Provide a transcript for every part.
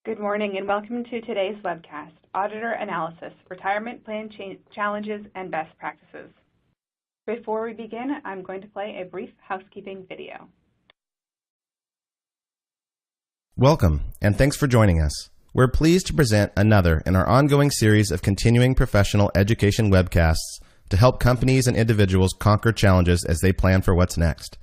Good morning and welcome to today's webcast, Auditor Analysis, Retirement Plan Challenges and Best Practices. Before we begin, I'm going to play a brief housekeeping video. Welcome, and thanks for joining us. We're pleased to present another in our ongoing series of continuing professional education webcasts to help companies and individuals conquer challenges as they plan for what's next.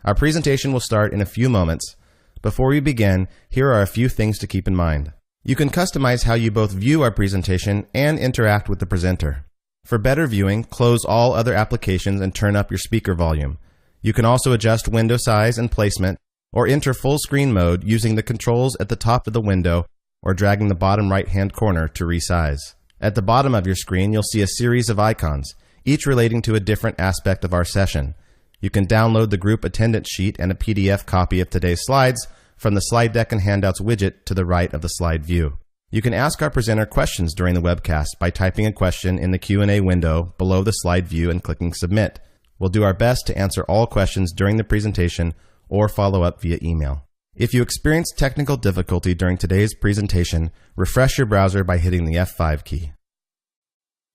Our presentation will start in a few moments. Before we begin, here are a few things to keep in mind. You can customize how you both view our presentation and interact with the presenter. For better viewing, close all other applications and turn up your speaker volume. You can also adjust window size and placement or enter full screen mode using the controls at the top of the window or dragging the bottom right-hand corner to resize. At the bottom of your screen, you'll see a series of icons, each relating to a different aspect of our session. You can download the group attendance sheet and a PDF copy of today's slides from the slide deck and handouts widget to the right of the slide view. You can ask our presenter questions during the webcast by typing a question in the Q&A window below the slide view and clicking submit. We'll do our best to answer all questions during the presentation or follow up via email. If you experience technical difficulty during today's presentation, refresh your browser by hitting the F5 key.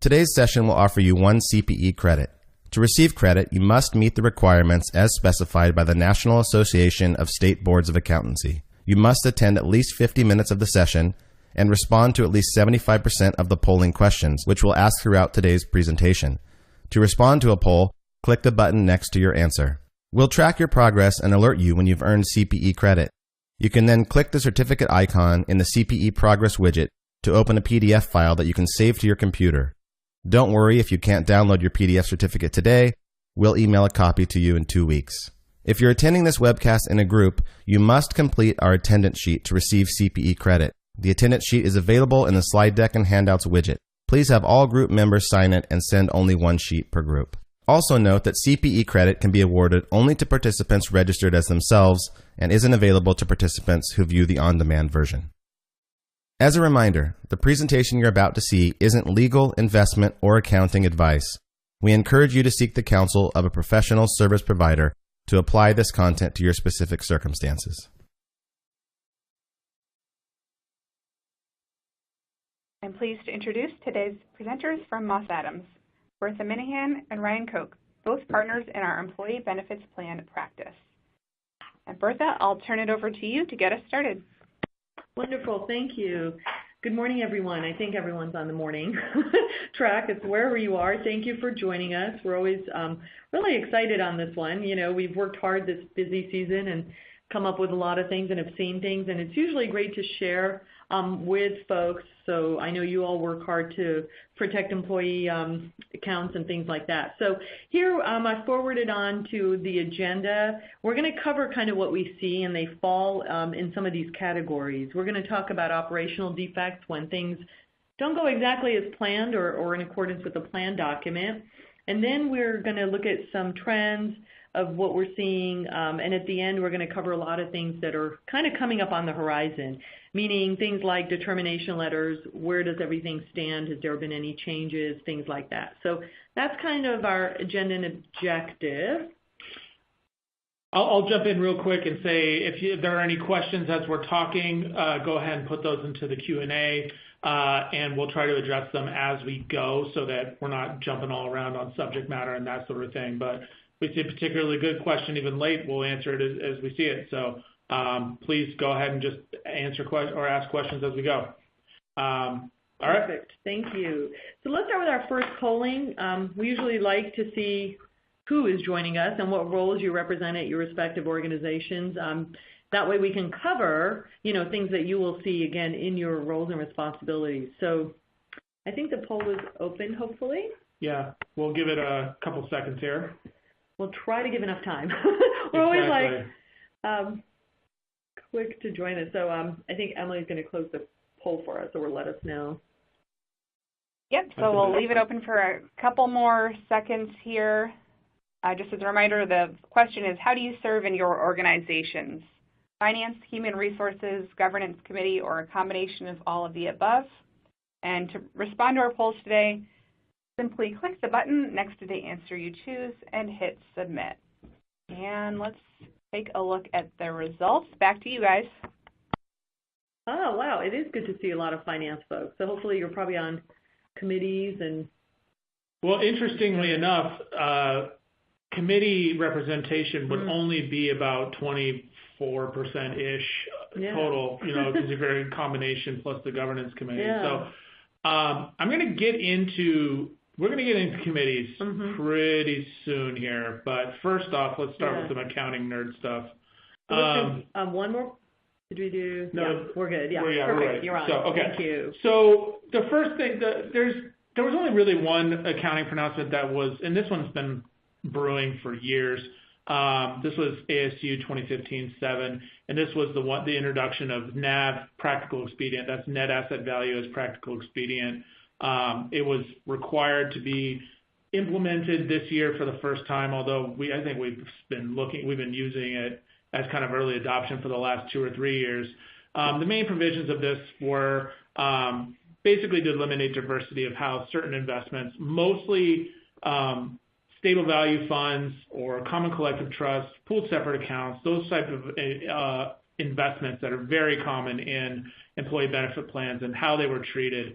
Today's session will offer you 1 CPE credit. To receive credit, you must meet the requirements as specified by the National Association of State Boards of Accountancy. You must attend at least 50 minutes of the session and respond to at least 75% of the polling questions, which we'll ask throughout today's presentation. To respond to a poll, click the button next to your answer. We'll track your progress and alert you when you've earned CPE credit. You can then click the certificate icon in the CPE Progress widget to open a PDF file that you can save to your computer. Don't worry if you can't download your PDF certificate today. We'll email a copy to you in 2 weeks. If you're attending this webcast in a group, you must complete our attendance sheet to receive CPE credit. The attendance sheet is available in the slide deck and handouts widget. Please have all group members sign it and send only 1 sheet per group. Also note that CPE credit can be awarded only to participants registered as themselves and isn't available to participants who view the on-demand version. As a reminder, the presentation you're about to see isn't legal, investment, or accounting advice. We encourage you to seek the counsel of a professional service provider to apply this content to your specific circumstances. I'm pleased to introduce today's presenters from Moss Adams, Bertha Minnihan and Ryan Koch, both partners in our Employee Benefits Plan practice. And Bertha, I'll turn it over to you to get us started. Wonderful, thank you. Good morning, everyone. I think everyone's on the morning track. It's wherever you are. Thank you for joining us. We're always really excited on this one. You know, we've worked hard this busy season and come up with a lot of things and have seen things, and it's usually great to share with folks. So I know you all work hard to protect employee accounts and things like that. So here I forwarded on to the agenda. We're going to cover kind of what we see, and they fall in some of these categories. We're going to talk about operational defects when things don't go exactly as planned or in accordance with the plan document. And then we're going to look at some trends of what we're seeing, and at the end we're going to cover a lot of things that are kind of coming up on the horizon, meaning things like determination letters, where does everything stand, has there been any changes, things like that. So that's kind of our agenda and objective. I'll jump in real quick and say if there are any questions as we're talking, go ahead and put those into the Q&A, and we'll try to address them as we go so that we're not jumping all around on subject matter and that sort of thing. But if we see a particularly good question even late, we'll answer it as we see it. So please go ahead and just answer or ask questions as we go. All right. Perfect. Thank you. So let's start with our first polling. We usually like to see who is joining us and what roles you represent at your respective organizations. That way we can cover, you know, things that you will see again in your roles and responsibilities. So I think the poll is open, hopefully. Yeah, we'll give it a couple seconds here. We'll try to give enough time. We're always like quick to join us. So I think Emily's going to close the poll for us, or will let us know. Yep, so we'll leave it open for a couple more seconds here. Just as a reminder, the question is, how do you serve in your organizations? Finance, Human Resources, Governance Committee, or a combination of all of the above? And to respond to our polls today, simply click the button next to the answer you choose and hit submit. And let's take a look at the results. Back to you guys. Oh, wow. It is good to see a lot of finance folks. So hopefully you're probably on committees and... Well, interestingly enough, committee representation would only be about 24%-ish total, because you're very combination plus the governance committee. So we're going to get into committees pretty soon here. But first off, let's start with some accounting nerd stuff. One more? Did we do? No, yeah, we're good. Yeah, perfect. Right. You're on. So, okay. Thank you. So the first thing, there was only really one accounting pronouncement that was, and this one's been brewing for years. This was ASU 2015-7, and this was the introduction of NAV practical expedient. That's net asset value as practical expedient. It was required to be implemented this year for the first time, although I think we've been using it as kind of early adoption for the last 2 or 3 years. The main provisions of this were basically to eliminate diversity of how certain investments, mostly stable value funds or common collective trusts, pooled separate accounts, those types of investments that are very common in employee benefit plans and how they were treated.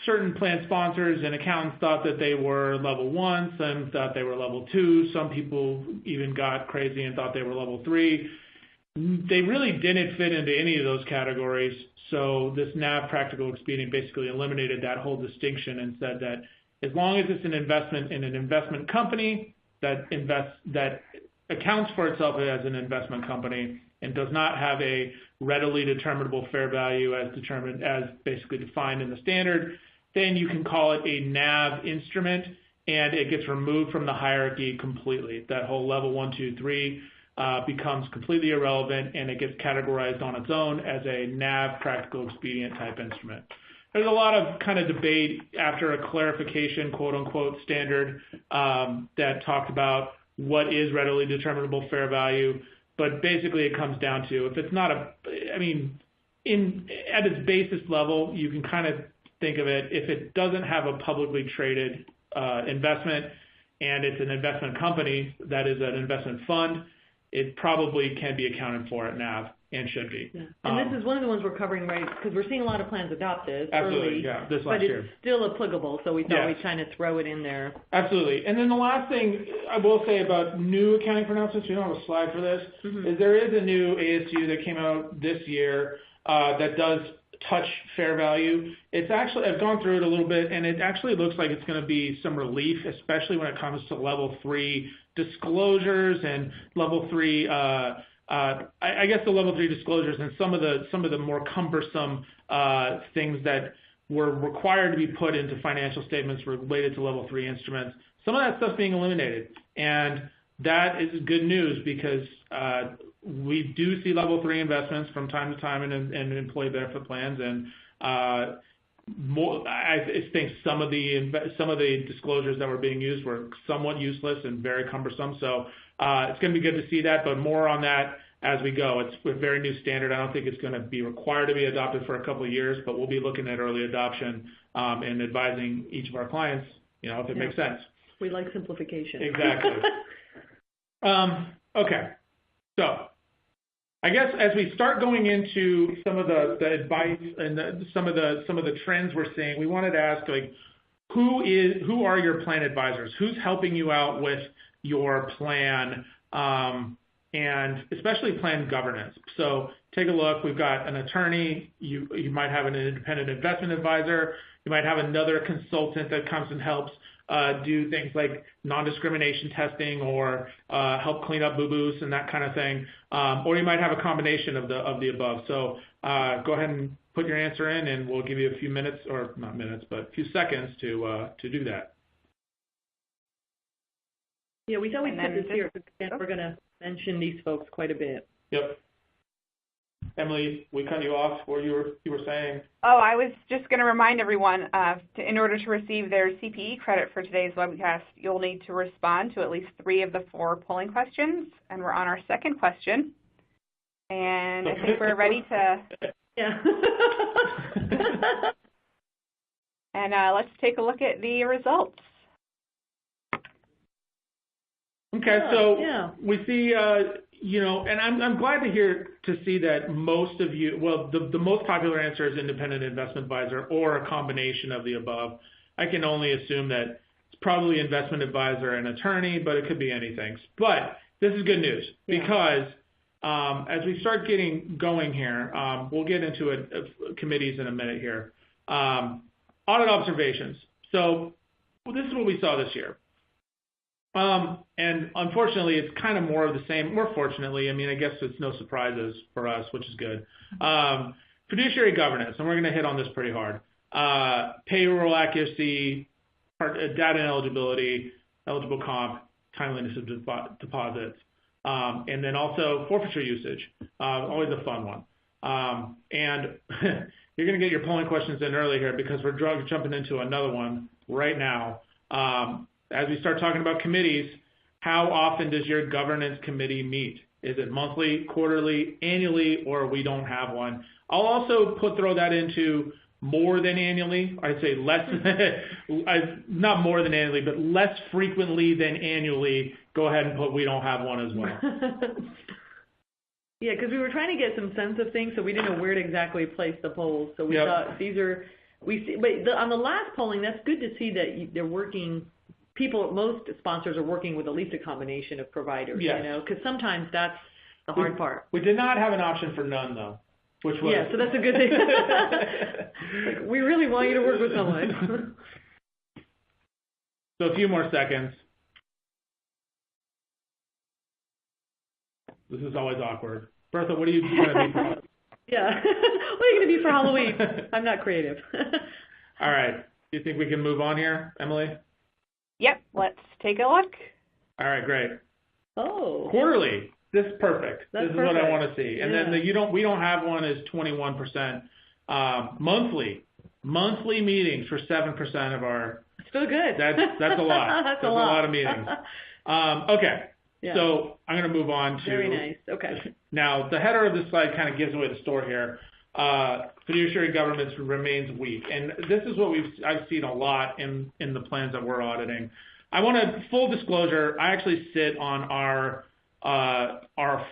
Certain plan sponsors and accountants thought that they were level 1, some thought they were level 2, some people even got crazy and thought they were level 3. They really didn't fit into any of those categories, so this NAV practical expedient basically eliminated that whole distinction and said that as long as it's an investment in an investment company that accounts for itself as an investment company and does not have a readily determinable fair value as basically defined in the standard, then you can call it a NAV instrument, and it gets removed from the hierarchy completely. That whole level 1, 2, 3 becomes completely irrelevant, and it gets categorized on its own as a NAV practical expedient type instrument. There's a lot of kind of debate after a clarification, quote unquote, standard that talked about what is readily determinable fair value. But basically it comes down to, if it's not at its basis level, you can kind of think of it, if it doesn't have a publicly traded investment and it's an investment company that is an investment fund, it probably can be accounted for at NAV and should be. Yeah. And this is one of the ones we're covering, right, because we're seeing a lot of plans adopt this absolutely, early, this last year. But it's still applicable, so we thought we'd kind of throw it in there. Absolutely. And then the last thing I will say about new accounting pronouncements, we don't have a slide for this, is there is a new ASU that came out this year that does touch fair value. It's actually, I've gone through it a little bit, and it actually looks like it's going to be some relief, especially when it comes to level 3 disclosures and level 3 I guess the level 3 disclosures and some of the more cumbersome things that were required to be put into financial statements related to level 3 instruments. Some of that stuff's being eliminated, and that is good news because we do see level 3 investments from time to time in employee benefit plans, and I think some of the disclosures that were being used were somewhat useless and very cumbersome. So it's going to be good to see that, but more on that as we go. It's a very new standard. I don't think it's going to be required to be adopted for a couple of years, but we'll be looking at early adoption and advising each of our clients, if it makes sense. We like simplification. Exactly. Okay. So I guess as we start going into some of the advice and some of the trends we're seeing, we wanted to ask, who are your plan advisors? Who's helping you out with your plan, and especially plan governance? So take a look. We've got an attorney. You might have an independent investment advisor. You might have another consultant that comes and helps do things like non-discrimination testing or help clean up boo-boos and that kind of thing. Or you might have a combination of the above. So go ahead and put your answer in, and we'll give you a few minutes, or not minutes, but a few seconds to do that. Yeah, we thought we'd put this here, and we're going to mention these folks quite a bit. Yep. Emily, we cut you off. What you were saying? Oh, I was just going to remind everyone, in order to receive their CPE credit for today's webcast, you'll need to respond to at least 3 of the 4 polling questions, and we're on our second question. And I think we're ready to... Yeah. And let's take a look at the results. Okay, so we see and I'm glad to see that most of you, well, the most popular answer is independent investment advisor or a combination of the above. I can only assume that it's probably investment advisor and attorney, but it could be anything. But this is good news because as we start getting going here, we'll get into committees in a minute here. Audit observations. So this is what we saw this year. And unfortunately, it's kind of more of the same. More fortunately, I mean, I guess it's no surprises for us, which is good. Fiduciary governance, and we're going to hit on this pretty hard. Payroll accuracy, data and eligibility, eligible comp, timeliness of deposits, and then also forfeiture usage, always a fun one. And you're going to get your polling questions in early here because we're jumping into another one right now. As we start talking about committees, how often does your governance committee meet? Is it monthly, quarterly, annually, or we don't have one? I'll also throw that into more than annually. I'd say less, not more than annually, but less frequently than annually. Go ahead and put we don't have one as well. Yeah, because we were trying to get some sense of things, so we didn't know where to exactly place the polls. So we thought these are, but on the last polling, that's good to see that they're working. Most sponsors are working with at least a combination of providers, because sometimes that's the hard part. We did not have an option for none, though, which was... Yeah, so that's a good thing. Like, we really want you to work with someone. So a few more seconds. This is always awkward. Bertha, what are you going to be for? Yeah, what are you going to be for Halloween? I'm not creative. All right. Do you think we can move on here, Emily? Yep, let's take a look. All right, great. Oh. Quarterly. This is perfect. That's this is perfect. what I want to see. And then we don't have one is 21%. Monthly meetings for 7% of our. Still good. That's a lot. That's a lot of meetings. Okay. Yeah. So I'm going to move on to. Very nice. Okay. Now the header of this slide kind of gives away the story here. Fiduciary governance remains weak, and this is what I've seen a lot in the plans that we're auditing. I want to full disclosure. I actually sit on our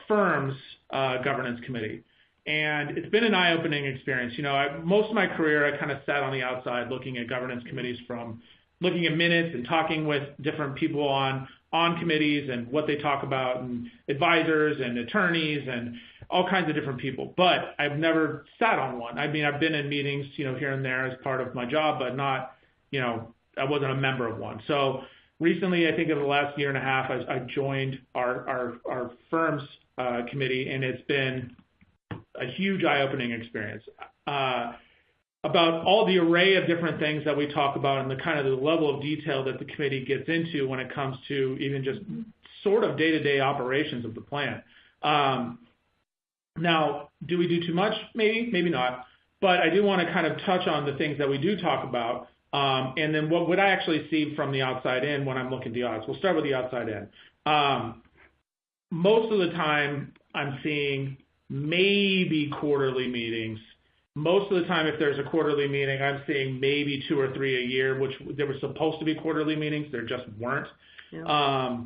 firm's governance committee, and it's been an eye-opening experience. Most of my career I kind of sat on the outside looking at governance committees, from looking at minutes and talking with different people on committees and what they talk about, and advisors and attorneys and all kinds of different people, but I've never sat on one. I mean, I've been in meetings, here and there as part of my job, but not, I wasn't a member of one. So recently, I think in the last year and a half, I joined our firm's committee, and it's been a huge eye-opening experience about all the array of different things that we talk about and the kind of the level of detail that the committee gets into when it comes to even just sort of day-to-day operations of the plan. Now, do we do too much? Maybe, maybe not. But I do want to kind of touch on the things that we do talk about, and then what would I actually see from the outside in when I'm looking at the audits. We'll start with the outside in. Most of the time, I'm seeing maybe quarterly meetings. Most of the time, if there's a quarterly meeting, I'm seeing maybe 2 or 3 a year, which there were supposed to be quarterly meetings. There just weren't. Yeah.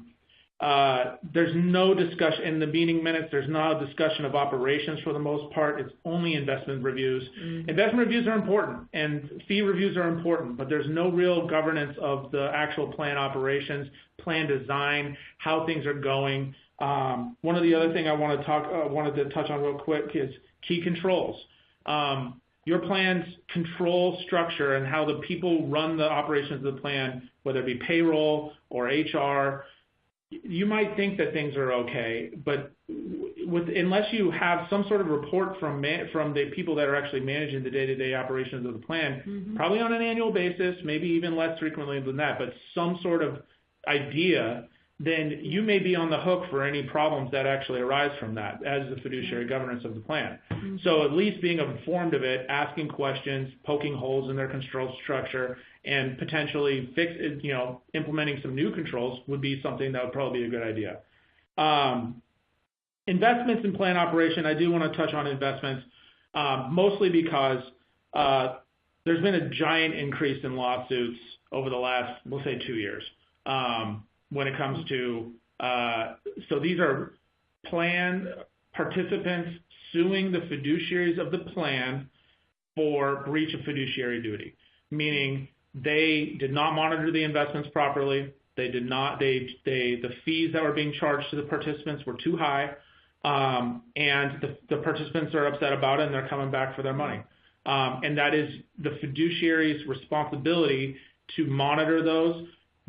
There's no discussion in the meeting minutes. There's not a discussion of operations for the most part. It's only investment reviews. Mm-hmm. Investment reviews are important, and fee reviews are important, but there's no real governance of the actual plan operations, plan design, how things are going. One of the other things I wanted to touch on real quick is key controls. Your plan's control structure and how the people run the operations of the plan, whether it be payroll or HR. You might think that things are okay, but unless you have some sort of report from the people that are actually managing the day-to-day operations of the plan, mm-hmm. probably on an annual basis, maybe even less frequently than that, but some sort of idea, then you may be on the hook for any problems that actually arise from that as the fiduciary governance of the plan. Mm-hmm. So at least being informed of it, asking questions, poking holes in their control structure, and potentially implementing some new controls would be something that would probably be a good idea. Investments in plan operation, I do want to touch on investments, mostly because there's been a giant increase in lawsuits over the last, we'll say, 2 years when it comes to, so these are plan participants suing the fiduciaries of the plan for breach of fiduciary duty, meaning they did not monitor the investments properly. The fees that were being charged to the participants were too high, and the participants are upset about it, and they're coming back for their money. And that is the fiduciary's responsibility to monitor those,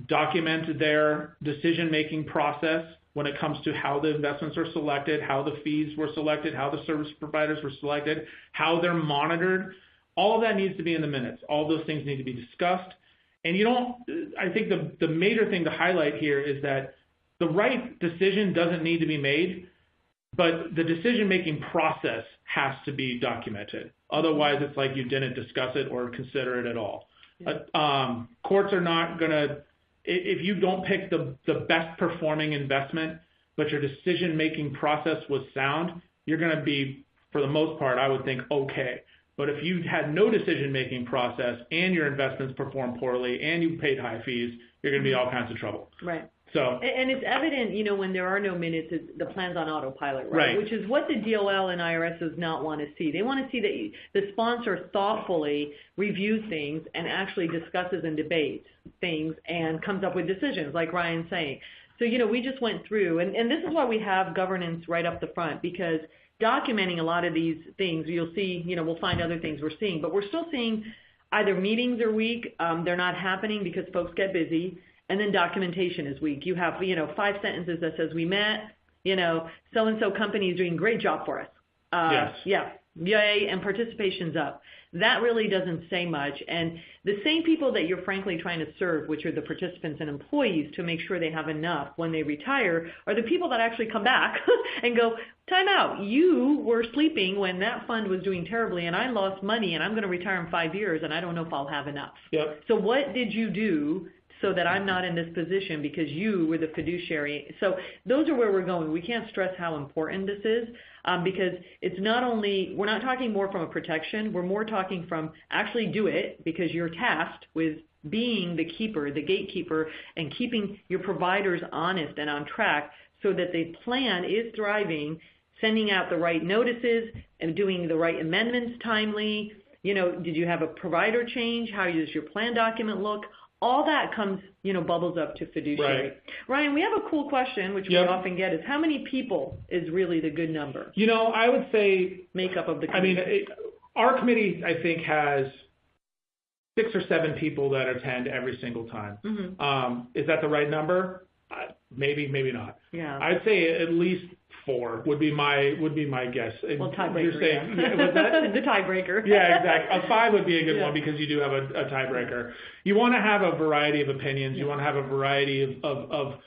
document their decision-making process when it comes to how the investments are selected, how the fees were selected, how the service providers were selected, how they're monitored. All of that needs to be in the minutes. All those things need to be discussed. And I think the major thing to highlight here is that the right decision doesn't need to be made, but the decision-making process has to be documented. Otherwise, it's like you didn't discuss it or consider it at all. Yeah. Courts are not going to, if you don't pick the best performing investment, but your decision-making process was sound, you're going to be, for the most part, I would think, okay. But if you had no decision-making process and your investments performed poorly and you paid high fees, you're going to be all kinds of trouble. Right. So, and it's evident, when there are no minutes, the plan's on autopilot, right? Which is what the DOL and IRS does not want to see. They want to see that the sponsor thoughtfully reviews things and actually discusses and debates things and comes up with decisions, like Ryan's saying. So, we just went through, and this is why we have governance right up the front, because documenting a lot of these things, you'll see, we'll find other things we're seeing, but we're still seeing either meetings are weak, they're not happening because folks get busy, and then documentation is weak. You have, 5 sentences that says we met, so-and-so company is doing a great job for us. Yes. Yeah, yay, and participation's up. That really doesn't say much. And the same people that you're frankly trying to serve, which are the participants and employees to make sure they have enough when they retire, are the people that actually come back and go, time out, you were sleeping when that fund was doing terribly and I lost money and I'm going to retire in 5 years and I don't know if I'll have enough. Yep. So what did you do so that I'm not in this position because you were the fiduciary? So those are where we're going. We can't stress how important this is because it's not only, we're not talking more from a protection, we're more talking from actually do it because you're tasked with being the keeper, the gatekeeper, and keeping your providers honest and on track so that the plan is thriving, sending out the right notices and doing the right amendments timely. Did you have a provider change? How does your plan document look? All that comes, bubbles up to fiduciary. Right. Ryan, we have a cool question, which we often get, is how many people is really the good number? I would say makeup of the committee. Our committee, I think, has 6 or 7 people that attend every single time. Mm-hmm. Is that the right number? Maybe, maybe not. Yeah. I'd say at least 4 would be my guess. Well, tiebreaker. You're saying, was that? The tiebreaker. Yeah, exactly. A 5 would be a good one because you do have a tiebreaker. You want to have a variety of opinions. You want to have a variety of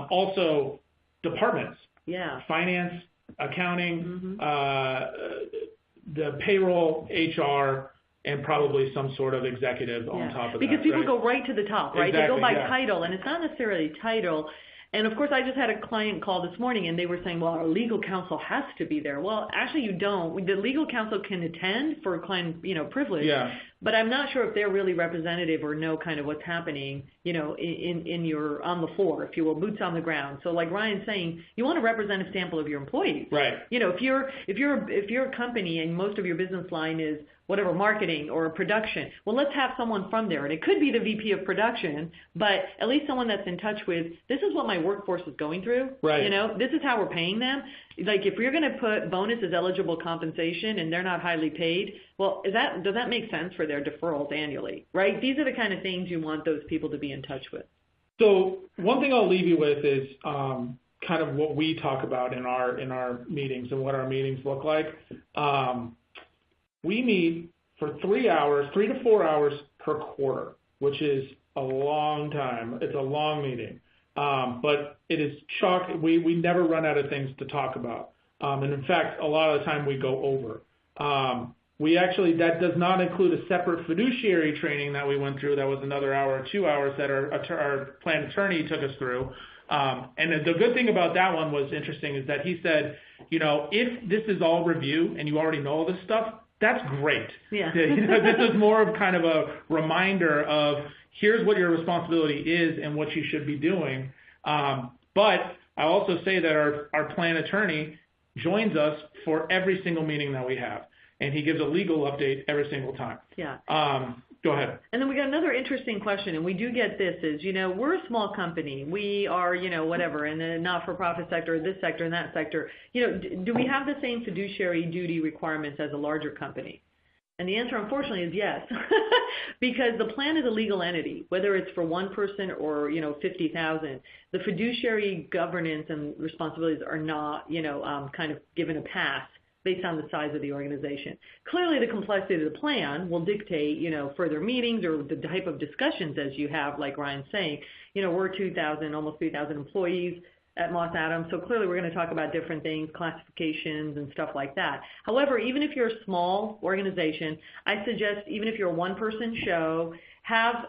also departments. Yeah. Finance, accounting, Mm-hmm. the payroll, HR, and probably some sort of executive on top of that. Because people right? go right to the top, right? Exactly, they go by yeah. title, and it's not necessarily title. And, of course, I just had a client call this morning, and they were saying, well, our legal counsel has to be there. Well, actually, you don't. The legal counsel can attend for client, privilege. Yeah. But I'm not sure if they're really representative or know kind of what's happening, in your on the floor, if you will, boots on the ground. So like Ryan's saying, you want a representative sample of your employees. Right. If you're a company and most of your business line is whatever, marketing or production, well, let's have someone from there. And it could be the VP of production, but at least someone that's in touch with, this is what my workforce is going through. Right. This is how we're paying them. Like if you're going to put bonus as eligible compensation and they're not highly paid, well, does that make sense for their deferrals annually, right? These are the kind of things you want those people to be in touch with. So one thing I'll leave you with is kind of what we talk about in our meetings and what our meetings look like. We meet for 3 to 4 hours per quarter, which is a long time. It's a long meeting. But it is we never run out of things to talk about. And in fact, a lot of the time we go over. That does not include a separate fiduciary training that we went through. That was another hour or 2 hours that our plan attorney took us through. And the good thing about that one was interesting is that he said, if this is all review and you already know all this stuff, that's great. Yeah. This is more of kind of a reminder of here's what your responsibility is and what you should be doing. But I'll also say that our plan attorney joins us for every single meeting that we have, and he gives a legal update every single time. Yeah. Go ahead. And then we got another interesting question, and we do get this is, we're a small company. We are, whatever, in the not-for-profit sector, this sector, and that sector. Do we have the same fiduciary duty requirements as a larger company? And the answer, unfortunately, is yes, because the plan is a legal entity, whether it's for one person or, 50,000. The fiduciary governance and responsibilities are not, kind of given a pass based on the size of the organization. Clearly, the complexity of the plan will dictate, further meetings or the type of discussions as you have, like Ryan's saying. We're 2,000, almost 3,000 employees at Moss Adams, so clearly we're going to talk about different things, classifications and stuff like that. However, even if you're a small organization, I suggest even if you're a one-person show,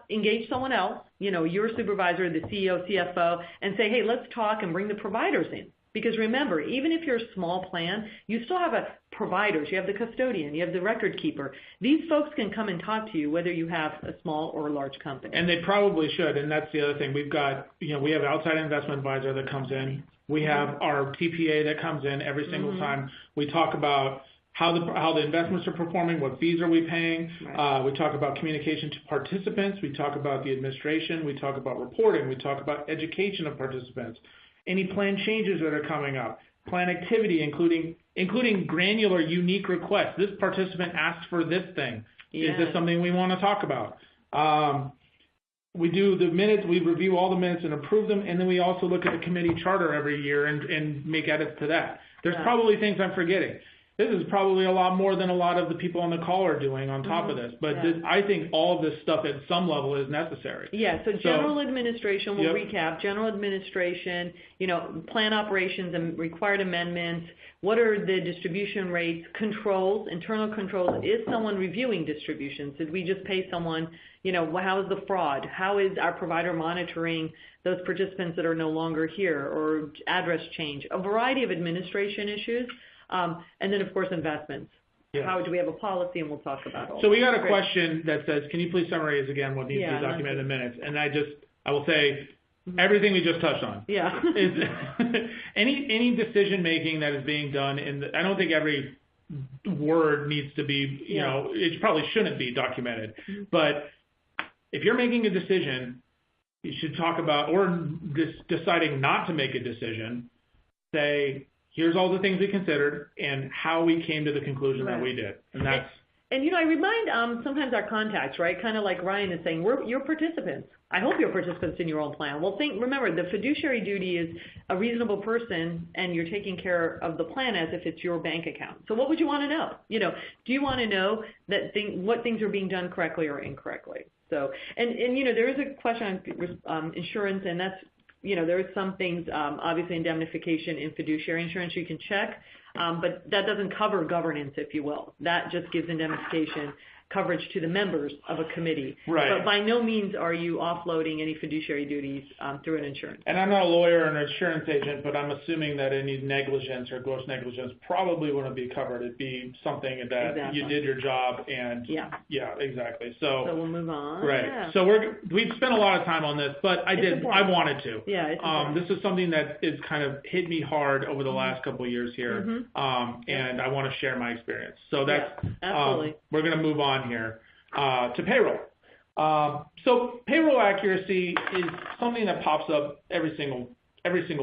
engage someone else, your supervisor, the CEO, CFO, and say, hey, let's talk and bring the providers in. Because remember, even if you're a small plan, you still have providers. You have the custodian. You have the record keeper. These folks can come and talk to you whether you have a small or a large company. And they probably should. And that's the other thing. We've got, we have outside investment advisor that comes in. We have our TPA that comes in every single time. We talk about how the investments are performing, what fees are we paying. Right. We talk about communication to participants. We talk about the administration. We talk about reporting. We talk about education of participants. Any plan changes that are coming up, plan activity, including granular, unique requests. This participant asked for this thing. Yeah. Is this something we want to talk about? We do the minutes, we review all the minutes and approve them, and then we also look at the committee charter every year and make edits to that. There's probably things I'm forgetting. This is probably a lot more than a lot of the people on the call are doing on top of this. But I think all of this stuff at some level is necessary. Yeah, so general administration, we'll recap. General administration, plan operations and required amendments. What are the distribution rates? Controls, internal controls. Is someone reviewing distributions? Did we just pay someone? How is the fraud? How is our provider monitoring those participants that are no longer here, or address change? A variety of administration issues. And then, of course, investments. Yeah. How do we have a policy, and we'll talk about all. So we got a question that says, can you please summarize again what needs to be documented in minutes? And I will say everything we just touched on. Yeah. Is any decision making that is being done I don't think every word needs to be, it probably shouldn't be documented. But if you're making a decision, you should talk about, or deciding not to make a decision, say, here's all the things we considered and how we came to the conclusion that we did. And that's... And I remind sometimes our contacts, right, kind of like Ryan is saying, you're participants. I hope you're participants in your own plan. Well, remember, the fiduciary duty is a reasonable person, and you're taking care of the plan as if it's your bank account. So what would you want to know? Do you want to know what things are being done correctly or incorrectly? So, and there is a question on insurance, and that's, there are some things, obviously indemnification in fiduciary insurance you can check, but that doesn't cover governance, if you will. That just gives indemnification coverage to the members of a committee. Right. But by no means are you offloading any fiduciary duties through an insurance. And I'm not a lawyer or an insurance agent, but I'm assuming that any negligence or gross negligence probably wouldn't be covered. It'd be something that you did your job and yeah, exactly. So we'll move on. Right. Yeah. So we've spent a lot of time on this, but I wanted to. Yeah. It's this is something that is kind of hit me hard over the last couple of years here, and I want to share my experience. So that's absolutely. We're going to move on here to payroll. So payroll accuracy is something that pops up every single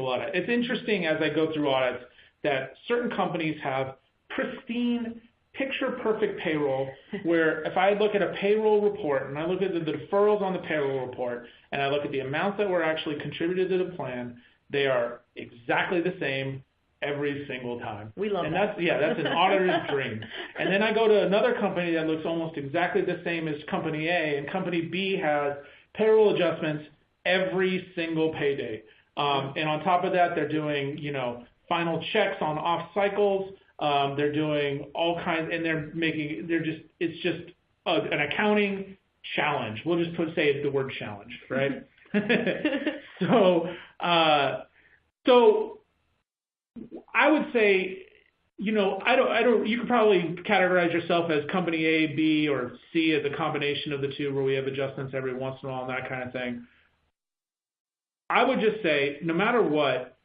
audit. It's interesting as I go through audits that certain companies have pristine, picture-perfect payroll where if I look at a payroll report and I look at the deferrals on the payroll report and I look at the amounts that were actually contributed to the plan, they are exactly the same every single time. We love that. That's an auditor's dream. And then I go to another company that looks almost exactly the same as company A, and company B has payroll adjustments every single payday. And on top of that, they're doing, final checks on off cycles. They're doing all kinds, and it's just an accounting challenge. We'll just say the word challenge, right? So I would say, you could probably categorize yourself as company A, B, or C as a combination of the two where we have adjustments every once in a while and that kind of thing. I would just say, no matter what,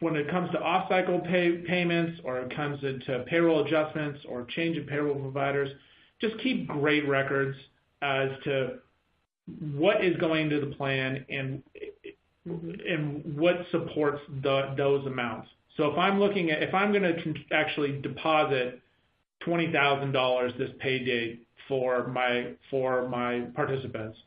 when it comes to off-cycle payments, or it comes into payroll adjustments or change in payroll providers, just keep great records as to what is going into the plan and what supports those amounts. So if I'm going to actually deposit $20,000 this pay date for my participants,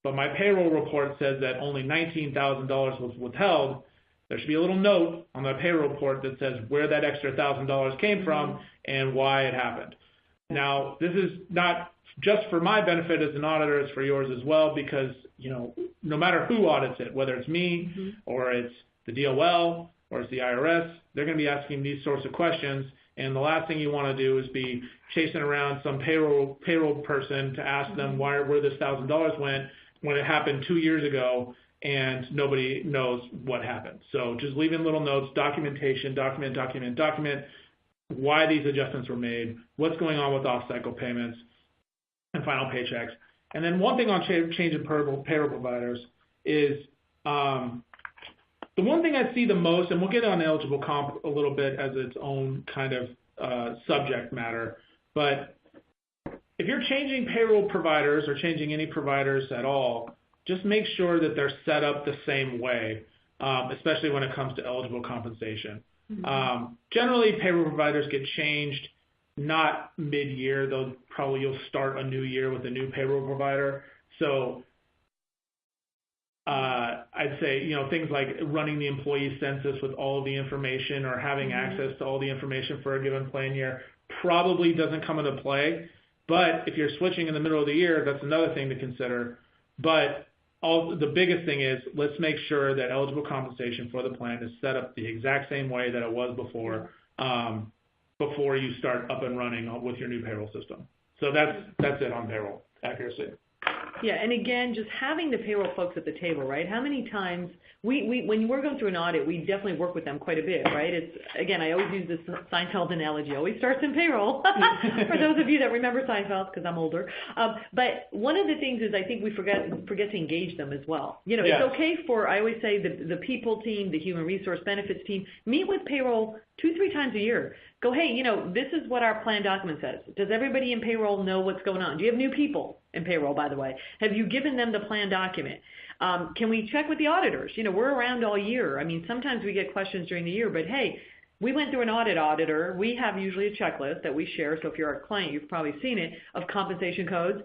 but my payroll report says that only $19,000 was withheld, there should be a little note on the payroll report that says where that extra $1,000 came from and why it happened. Now, this is not just for my benefit as an auditor, it's for yours as well, because, no matter who audits it, whether it's me or it's the DOL or it's the IRS, they're going to be asking these sorts of questions. And the last thing you want to do is be chasing around some payroll person to ask them where this $1,000 went when it happened 2 years ago and nobody knows what happened. So just leaving little notes, documentation, document why these adjustments were made, what's going on with off-cycle payments and final paychecks. And then one thing on change in payroll providers is the one thing I see the most, and we'll get on eligible comp a little bit as its own kind of subject matter, but if you're changing payroll providers or changing any providers at all, just make sure that they're set up the same way, especially when it comes to eligible compensation. Generally, payroll providers get changed not mid-year. You'll start a new year with a new payroll provider. So I'd say, things like running the employee census with all of the information or having access to all the information for a given plan year probably doesn't come into play. But if you're switching in the middle of the year, that's another thing to consider. But the biggest thing is, let's make sure that eligible compensation for the plan is set up the exact same way that it was before you start up and running with your new payroll system. So that's it on payroll accuracy. Yeah, and again, just having the payroll folks at the table, right? How many times when we're going through an audit, we definitely work with them quite a bit, right? It's, again, I always use this Seinfeld analogy. Always starts in payroll. For those of you that remember Seinfeld, because I'm older. But one of the things is I think we forget to engage them as well. It's okay for, I always say, the people team, the human resource benefits team, meet with payroll 2-3 times a year. Go, hey, this is what our plan document says. Does everybody in payroll know what's going on? Do you have new people in payroll, by the way? Have you given them the plan document? Can we check with the auditors? We're around all year. I mean, sometimes we get questions during the year, but hey, we went through an auditor. We have usually a checklist that we share. So if you're a client, you've probably seen it, of compensation codes.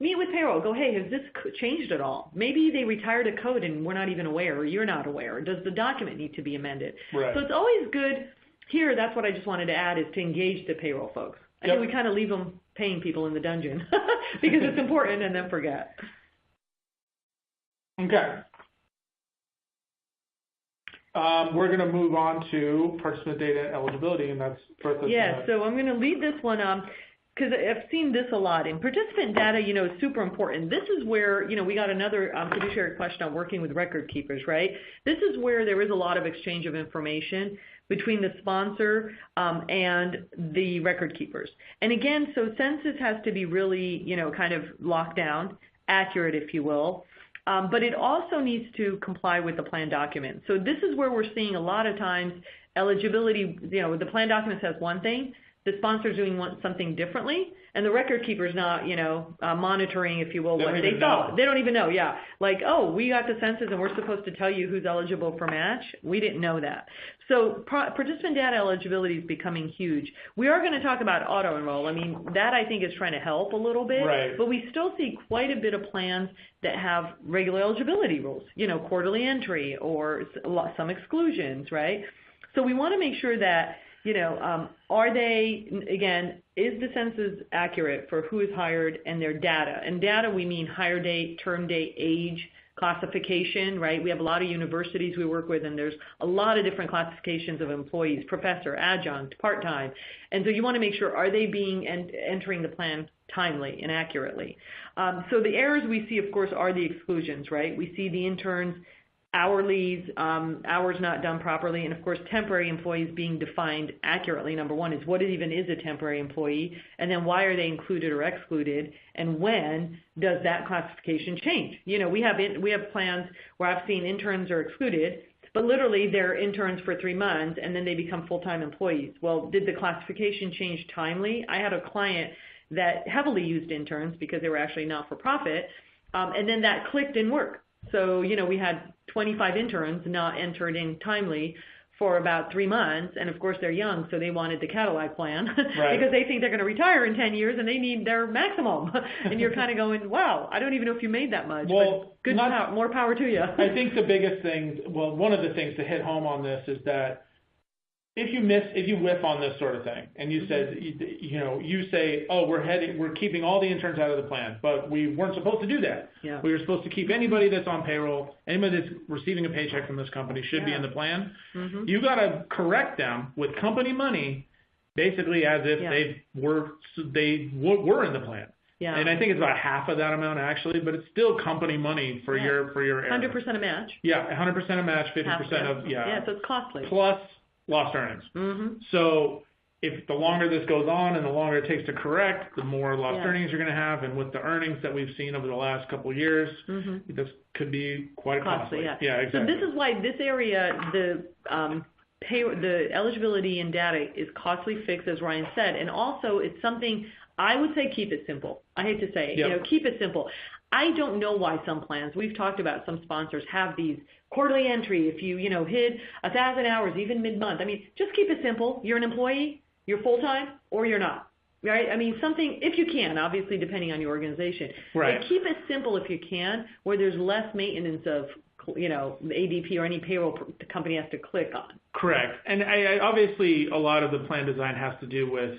Meet with payroll. Go, hey, has this changed at all? Maybe they retired a code and we're not even aware, or you're not aware. Does the document need to be amended? Right. So it's always good. Here, that's what I just wanted to add, is to engage the payroll folks. I think we kind of leave them paying people in the dungeon because it's important and then forget. Okay. We're going to move on to participant data and eligibility, and that's Bertha. Yeah, so I'm going to lead this one because I've seen this a lot. And participant data, is super important. This is where, we got another fiduciary question on working with record keepers, right? This is where there is a lot of exchange of information between the sponsor and the record keepers. And again, so census has to be really, kind of locked down, accurate, if you will. But it also needs to comply with the plan document. So this is where we're seeing a lot of times eligibility, the plan document says one thing, the sponsor's doing something differently, and the record keeper's not, monitoring, if you will, what they thought. They don't even know, yeah. Like, oh, we got the census and we're supposed to tell you who's eligible for match. We didn't know that. So participant data eligibility is becoming huge. We are going to talk about auto enroll. I mean, that I think is trying to help a little bit. Right. But we still see quite a bit of plans that have regular eligibility rules, quarterly entry or some exclusions, right? So we want to make sure that are they, again, is the census accurate for who is hired and their data? And data, we mean hire date, term date, age, classification, right? We have a lot of universities we work with, and there's a lot of different classifications of employees, professor, adjunct, part-time. And so you want to make sure, are they being entering the plan timely and accurately? So the errors we see, of course, are the exclusions, right? We see the interns, hourlies, hours not done properly, and of course temporary employees being defined accurately. Number one is, what even is a temporary employee, and then why are they included or excluded, and when does that classification change? We have plans where I've seen interns are excluded, But literally, they're interns for 3 months, and then they become full-time employees. Well, did the classification change timely? I had a client that heavily used interns because they were actually not-for-profit, and then that clicked in work. So, we had 25 interns not entered in timely for about 3 months, and of course they're young, so they wanted the Cadillac plan because they think they're going to retire in 10 years and they need their maximum. And you're kind of going, wow, I don't even know if you made that much, but more power to you. I think the biggest thing, one of the things to hit home on this is that if you whiff on this sort of thing, and you said, you say, oh, we're keeping all the interns out of the plan, but we weren't supposed to do that. Yeah. We were supposed to keep anybody that's on payroll, anybody that's receiving a paycheck from this company should be in the plan. You got to correct them with company money, basically as if they were in the plan. Yeah. And I think it's about half of that amount actually, but it's still company money for your error. 100% a match. Yeah, 100% a match, 50% of Yeah, so it's costly. Plus lost earnings. So if the longer this goes on and the longer it takes to correct, the more lost earnings you're going to have. And with the earnings that we've seen over the last couple of years, this could be quite costly. Yeah, exactly. So this is why this area, the eligibility and data is costly fixed, as Ryan said. And also it's something, I would say keep it simple. I hate to say it, keep it simple. I don't know why some plans, we've talked about some sponsors have these quarterly entry, if you, hit 1,000 hours, even mid-month. I mean, just keep it simple. You're an employee, you're full-time, or you're not, right? I mean, something, if you can, obviously depending on your organization. Right. But keep it simple if you can, where there's less maintenance of, ADP or any payroll the company has to click on. Correct. And obviously a lot of the plan design has to do with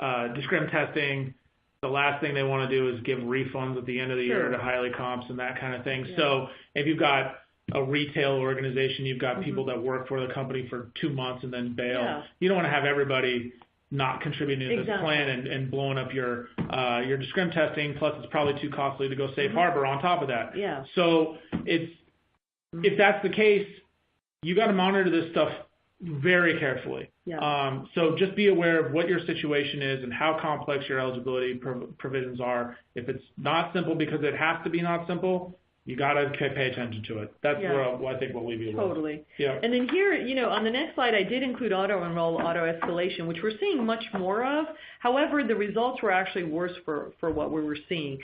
discrim testing. The last thing they want to do is give refunds at the end of the year to highly comps and that kind of thing. Yeah. So if you've got a retail organization, you've got people that work for the company for 2 months and then bail. Yeah. You don't want to have everybody not contributing to this plan and blowing up your discrim testing. Plus, it's probably too costly to go safe harbor on top of that. Yeah. So if that's the case, you got to monitor this stuff very carefully. Yeah. So just be aware of what your situation is and how complex your eligibility provisions are. If it's not simple because it has to be not simple, you got to pay attention to it. That's where I think we'll leave you with. Totally. Yeah. And then here, on the next slide, I did include auto-enroll, auto-escalation, which we're seeing much more of. However, the results were actually worse for what we were seeing.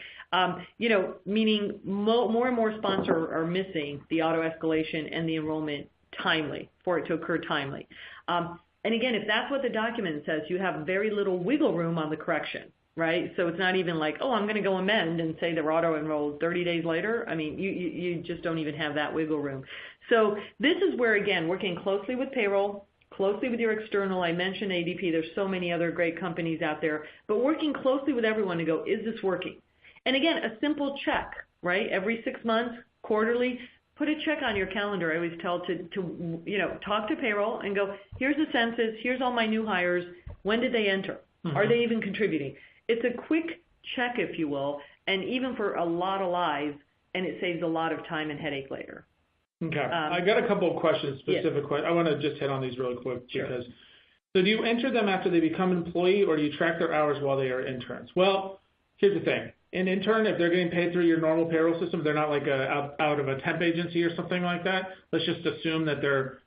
Meaning more and more sponsors are missing the auto-escalation and the enrollment timely, for it to occur timely. And again, if that's what the document says, you have very little wiggle room on the correction. Right? So it's not even like, oh, I'm going to go amend and say they're auto-enrolled 30 days later. I mean, you just don't even have that wiggle room. So this is where, again, working closely with payroll, closely with your external. I mentioned ADP. There's so many other great companies out there. But working closely with everyone to go, is this working? And again, a simple check, right? Every 6 months, quarterly, put a check on your calendar. I always tell to talk to payroll and go, here's the census, here's all my new hires. When did they enter? Are they even contributing? It's a quick check, if you will, and even for a lot of lives, and it saves a lot of time and headache later. Okay. I got a couple of questions, specific questions. I want to just hit on these really quick because, so do you enter them after they become an employee, or do you track their hours while they are interns? Well, here's the thing. An intern, if they're getting paid through your normal payroll system, they're not like out of a temp agency or something like that. Let's just assume that they're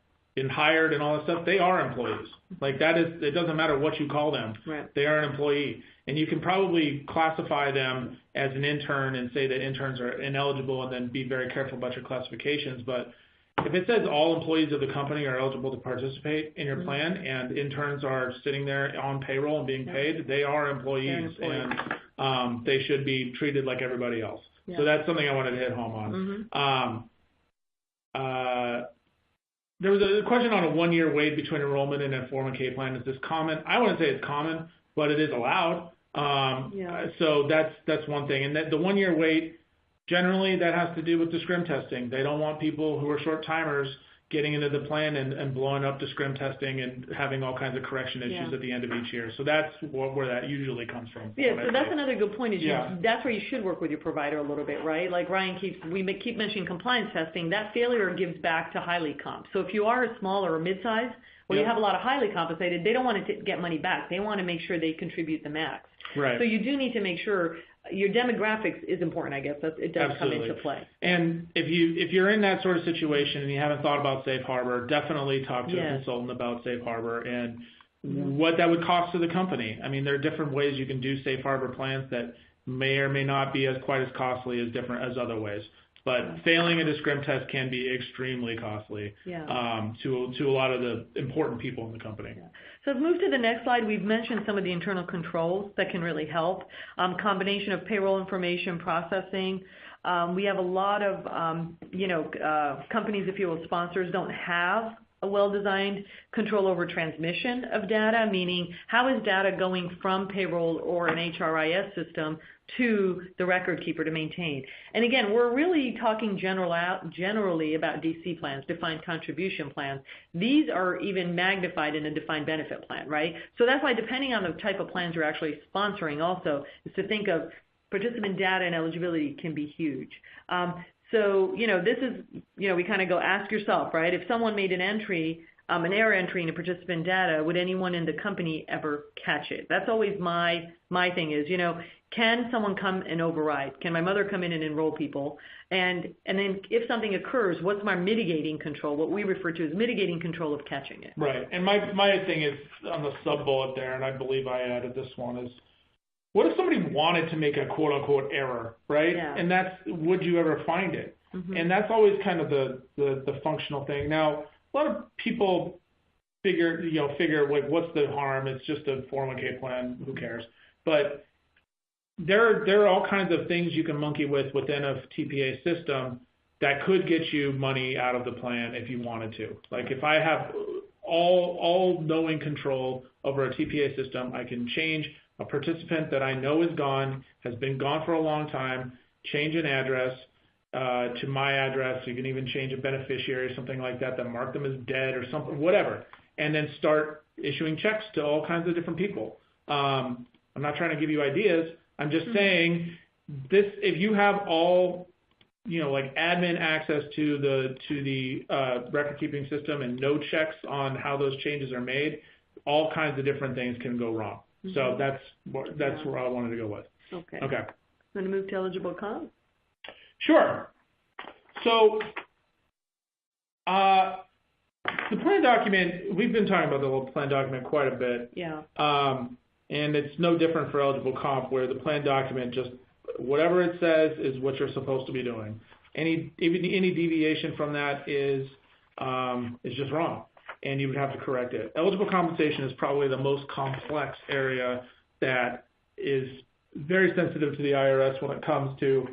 hired and all that stuff. They are employees. Like that is, it doesn't matter what you call them. Right. They are an employee. And you can probably classify them as an intern and say that interns are ineligible and then be very careful about your classifications. But if it says all employees of the company are eligible to participate in your plan and interns are sitting there on payroll and being paid, they are employees. And they should be treated like everybody else. Yeah. So that's something I wanted to hit home on. There was a question on a 1-year wait between enrollment and a 401k plan. Is this common? I wouldn't say it's common, but it is allowed. So that's one thing. And that the 1-year wait, generally that has to do with discrim testing. They don't want people who are short-timers getting into the plan and blowing up discrim testing and having all kinds of correction issues at the end of each year. So that's where that usually comes from. Yeah, so that's another good point. Is that's where you should work with your provider a little bit, right? Like Ryan we keep mentioning compliance testing. That failure gives back to highly comp. So if you are a small or a mid-size, or you have a lot of highly compensated, they don't want to get money back. They want to make sure they contribute the max. Right. So you do need to make sure, your demographics is important, I guess. It does Absolutely. come into play. And if you're in that sort of situation and you haven't thought about Safe Harbor, definitely talk to a consultant about Safe Harbor and what that would cost to the company. I mean, there are different ways you can do Safe Harbor plans that may or may not be quite as costly as other ways. But failing a discrim test can be extremely costly to a lot of the important people in the company. Yeah. So let's move to the next slide. We've mentioned some of the internal controls that can really help. Combination of payroll information processing. We have a lot of, companies, if you will, sponsors don't have a well-designed control over transmission of data, meaning how is data going from payroll or an HRIS system to the record keeper to maintain. And again, we're really talking generally about DC plans, defined contribution plans. These are even magnified in a defined benefit plan, right? So that's why depending on the type of plans you're actually sponsoring also is to think of participant data and eligibility can be huge. So, this is, we kind of go ask yourself, right? If someone made an entry, an error entry in a participant data, would anyone in the company ever catch it? That's always my thing is, can someone come and override? Can my mother come in and enroll people? And then if something occurs, what's my mitigating control? What we refer to as mitigating control of catching it. Right. And my thing is on the sub-bullet there, and I believe I added this one, is what if somebody wanted to make a quote-unquote error, right? Yeah. And would you ever find it? Mm-hmm. And that's always kind of the functional thing. Now, a lot of people figure like, what's the harm? It's just a 401k plan. Who cares? But there are all kinds of things you can monkey with within a TPA system that could get you money out of the plan if you wanted to. Like if I have all knowing control over a TPA system, I can change a participant that I know is gone, has been gone for a long time, change an address to my address. You can even change a beneficiary or something like that mark them as dead or something, whatever, and then start issuing checks to all kinds of different people. I'm not trying to give you ideas. I'm just saying this, if you have all, like admin access to the record keeping system and no checks on how those changes are made, all kinds of different things can go wrong. Mm-hmm. So that's where I wanted to go with. Okay. Okay. Want to move to eligible comp? Sure. So the plan document, we've been talking about the little plan document quite a bit. Yeah. And it's no different for eligible comp, where the plan document just whatever it says is what you're supposed to be doing. Any deviation from that is just wrong, and you would have to correct it. Eligible compensation is probably the most complex area that is very sensitive to the IRS when it comes to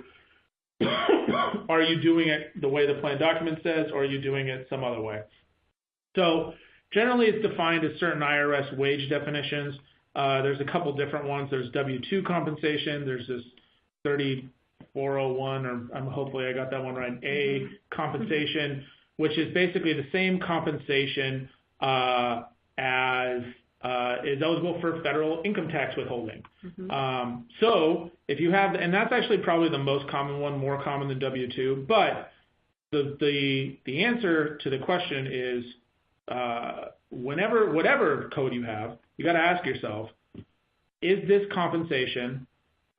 are you doing it the way the plan document says, or are you doing it some other way? So generally it's defined as certain IRS wage definitions. There's a couple different ones. There's W-2 compensation. There's this 3401, or hopefully I got that one right, A compensation, which is basically the same compensation as is eligible for federal income tax withholding. Mm-hmm. So if you have, and that's actually probably the most common one, more common than W-2, but the answer to the question is whatever code you have, you got to ask yourself, is this compensation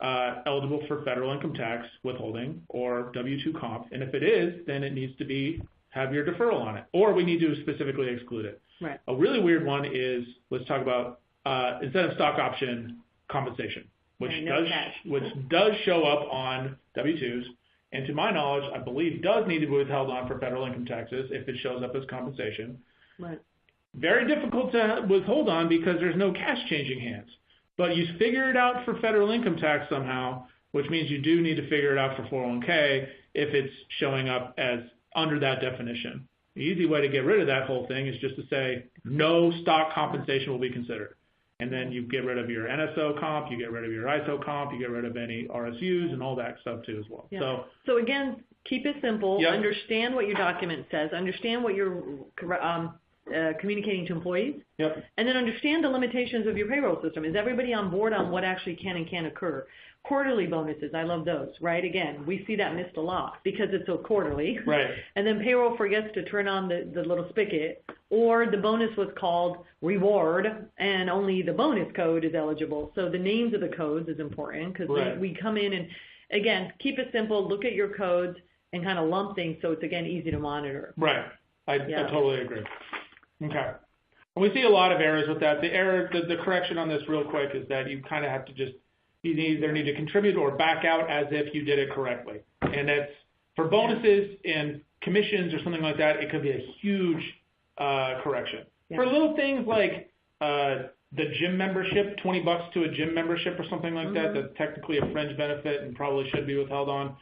eligible for federal income tax withholding or W-2 comp? And if it is, then it needs to have your deferral on it, or we need to specifically exclude it. Right. A really weird one is, let's talk about incentive stock option compensation, which does show up on W-2s, and to my knowledge, I believe does need to be withheld on for federal income taxes if it shows up as compensation. Right. Very difficult to withhold on because there's no cash changing hands. But you figure it out for federal income tax somehow, which means you do need to figure it out for 401k if it's showing up as under that definition. The easy way to get rid of that whole thing is just to say no stock compensation will be considered. And then you get rid of your NSO comp, you get rid of your ISO comp, you get rid of any RSUs and all that stuff too as well. Yeah. So again, keep it simple. Yep. Understand what your document says. Understand what your communicating to employees. Yep. And then understand the limitations of your payroll system. Is everybody on board on what actually can and can't occur? Quarterly bonuses, I love those, right? Again, we see that missed a lot because it's so quarterly. Right. And then payroll forgets to turn on the little spigot, or the bonus was called reward and only the bonus code is eligible. So the names of the codes is important because we come in and, again, keep it simple, look at your codes and kind of lump things so it's, again, easy to monitor. Right. I totally agree. Okay. And we see a lot of errors with that. The correction on this real quick is that you kind of have to you either need to contribute or back out as if you did it correctly. And that's for bonuses and commissions or something like that, it could be a huge correction. Yeah. For little things like the gym membership, $20 to a gym membership or something like that, that's technically a fringe benefit and probably should be withheld on,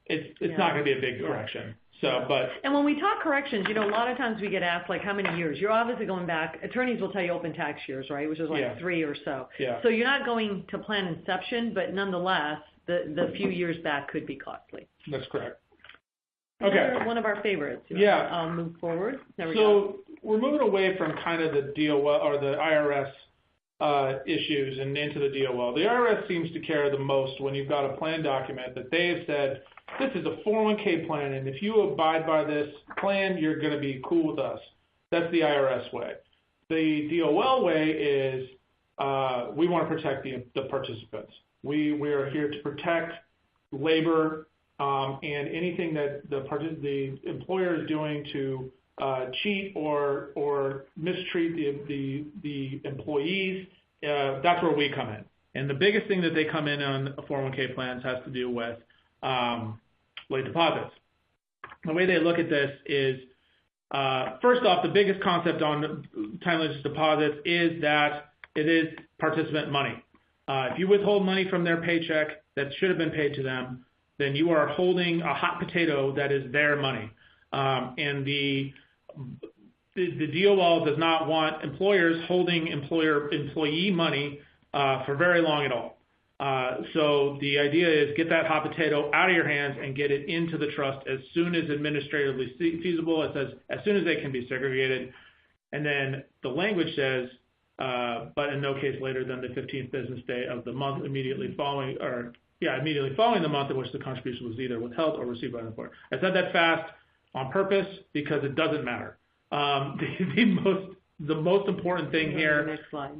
it's not going to be a big correction. So, and when we talk corrections, a lot of times we get asked, like, how many years? You're obviously going back. Attorneys will tell you open tax years, right, which is like 3 or so. Yeah. So you're not going to plan inception, but nonetheless, the few years back could be costly. That's correct. Okay. One of our favorites. I'll move forward. There we go. We're moving away from kind of the DOL or the IRS issues and into the DOL. The IRS seems to care the most when you've got a plan document that they have said, this is a 401k plan, and if you abide by this plan, you're going to be cool with us. That's the IRS way. The DOL way is we want to protect the participants. We are here to protect labor and anything that the employer is doing to cheat or mistreat the employees. That's where we come in. And the biggest thing that they come in on 401k plans has to do with late deposits. The way they look at this is, first off, the biggest concept on timeless deposits is that it is participant money. If you withhold money from their paycheck that should have been paid to them, then you are holding a hot potato that is their money. And the DOL does not want employers holding employee money for very long at all. So the idea is get that hot potato out of your hands and get it into the trust as soon as administratively feasible. It says as soon as they can be segregated. And then the language says, but in no case later than the 15th business day of the month immediately following the month in which the contribution was either withheld or received by the employer. I said that fast on purpose because it doesn't matter. The most important thing here. Next slide,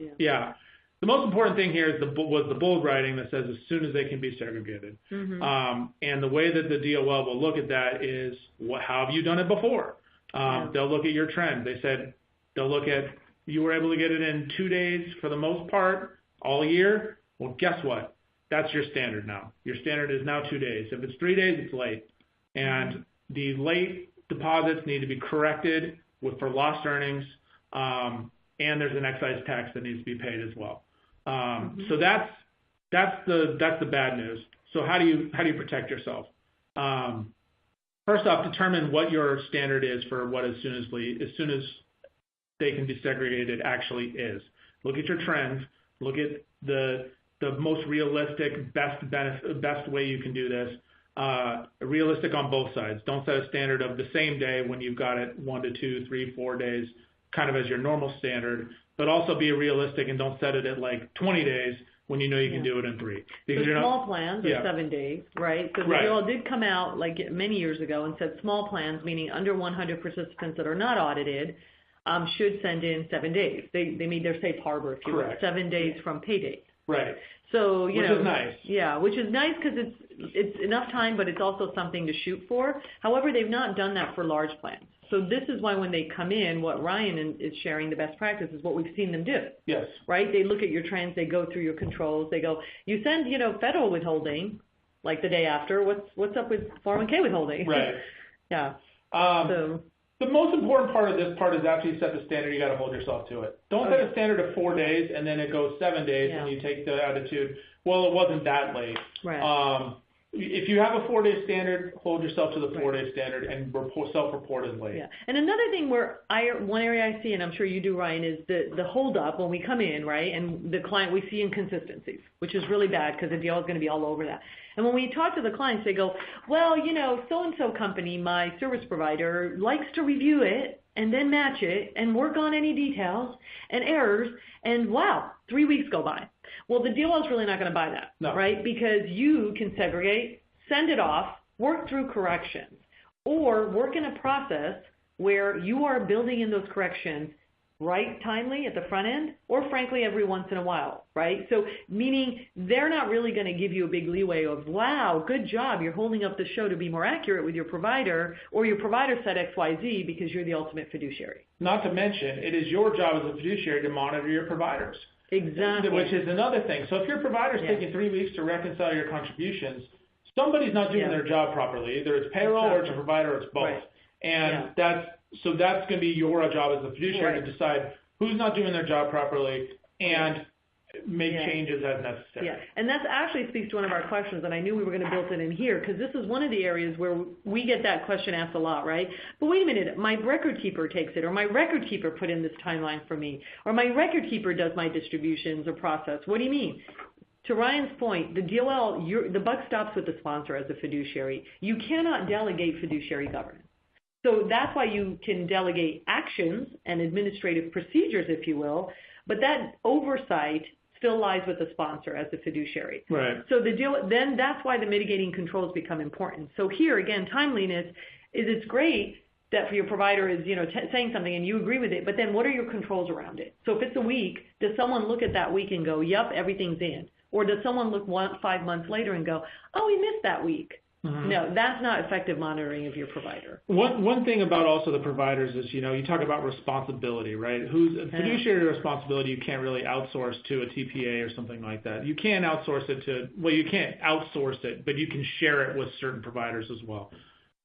The most important thing here was the bold writing that says as soon as they can be segregated. Mm-hmm. And the way that the DOL will look at that is, how have you done it before? They'll look at your trend. They said they'll look at, you were able to get it in 2 days for the most part all year. Well, guess what? That's your standard now. Your standard is now 2 days. If it's 3 days, it's late. And the late deposits need to be corrected for lost earnings, and there's an excise tax that needs to be paid as well. So that's the bad news. So how do you protect yourself? First off, determine what your standard is for what as soon as they can be segregated actually is. Look at your trends. Look at the most realistic, best way you can do this. Realistic on both sides. Don't set a standard of the same day when you've got it 1 to 2, 3, 4 days, kind of as your normal standard. But also be realistic and don't set it at like 20 days when you know you can do it in 3. Because so small plans are 7 days, right? So the DOL did come out like many years ago and said small plans, meaning under 100 participants that are not audited, should send in 7 days. They made their safe harbor, if you will, 7 days from pay date. Right. So, which is nice. Yeah, which is nice because it's enough time, but it's also something to shoot for. However, they've not done that for large plans. So this is why when they come in, what Ryan is sharing, the best practice, is what we've seen them do. Yes. Right? They look at your trends. They go through your controls. They go, you send, federal withholding, like the day after. What's up with 401k withholding? Right. Yeah. The most important part of this part is after you set the standard, you got to hold yourself to it. Don't set a standard of 4 days and then it goes 7 days and you take the attitude, well, it wasn't that late. Right. If you have a 4-day standard, hold yourself to the 4-day standard and self-report as late. Yeah. And another thing one area I see, and I'm sure you do, Ryan, is the hold up when we come in, right, and the client, we see inconsistencies, which is really bad because the DL is going to be all over that. And when we talk to the clients, they go, well, so-and-so company, my service provider, likes to review it, and then match it and work on any details and errors, and wow, 3 weeks go by. Well, the DOL is really not going to buy that, right? Because you can segregate, send it off, work through corrections, or work in a process where you are building in those corrections right timely at the front end, or frankly every once in a while, right? So meaning they're not really going to give you a big leeway of, wow, good job, you're holding up the show to be more accurate with your provider, or your provider said XYZ because you're the ultimate fiduciary. Not to mention, it is your job as a fiduciary to monitor your providers. Exactly. Which is another thing. So if your provider's taking 3 weeks to reconcile your contributions, somebody's not doing their job properly. Either it's payroll or it's a provider, or it's both. Right. And that's going to be your job as a fiduciary to decide who's not doing their job properly and make changes as necessary. Yeah, and that actually speaks to one of our questions, and I knew we were going to build it in here because this is one of the areas where we get that question asked a lot, right? But wait a minute, my record keeper takes it, or my record keeper put in this timeline for me, or my record keeper does my distributions or process. What do you mean? To Ryan's point, the DOL, the buck stops with the sponsor as a fiduciary. You cannot delegate fiduciary governance. So that's why you can delegate actions and administrative procedures, if you will, but that oversight still lies with the sponsor as the fiduciary. Right. So then that's why the mitigating controls become important. So here, again, timeliness it's great that for your provider is, saying something and you agree with it, but then what are your controls around it? So if it's a week, does someone look at that week and go, yep, everything's in? Or does someone look 5 months later and go, oh, we missed that week? Mm-hmm. No, that's not effective monitoring of your provider. One thing about also the providers is, you talk about responsibility, right? Fiduciary responsibility you can't really outsource to a TPA or something like that. You can outsource it you can't outsource it, but you can share it with certain providers as well.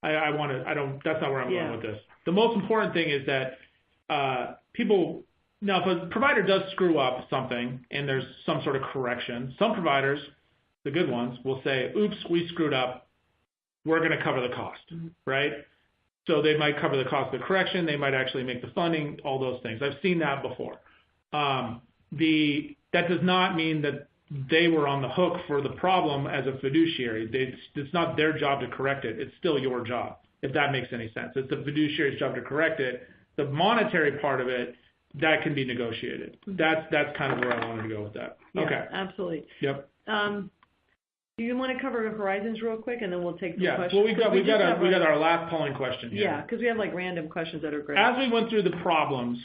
That's not where I'm going with this. The most important thing is that now if a provider does screw up something and there's some sort of correction, some providers, the good ones, will say, oops, we screwed up. We're going to cover the cost, right? So they might cover the cost of the correction. They might actually make the funding, all those things. I've seen that before. That does not mean that they were on the hook for the problem as a fiduciary. It's not their job to correct it. It's still your job, if that makes any sense. It's the fiduciary's job to correct it. The monetary part of it, that can be negotiated. That's kind of where I wanted to go with that. Yeah, okay. Absolutely. Yep. Do you want to cover Horizons real quick, and then we'll take some questions? Well, we got our last polling question here. Yeah, because we have random questions that are great. As we went through the problems,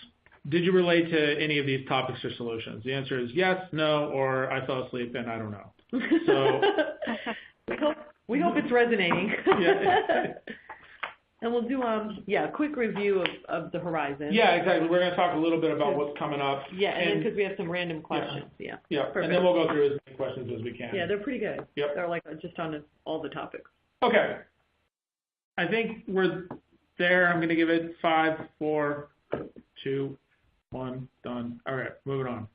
did you relate to any of these topics or solutions? The answer is yes, no, or I fell asleep and I don't know. So we hope it's resonating. Yeah. And we'll do a quick review of the Horizon. Yeah, exactly. We're going to talk a little bit about what's coming up. Yeah, and then because we have some random questions. Yeah. Perfect. And then we'll go through as many questions as we can. Yeah, they're pretty good. Yep. They're just on all the topics. Okay. I think we're there. I'm going to give it 5, 4, 2, 1, done. All right, moving on.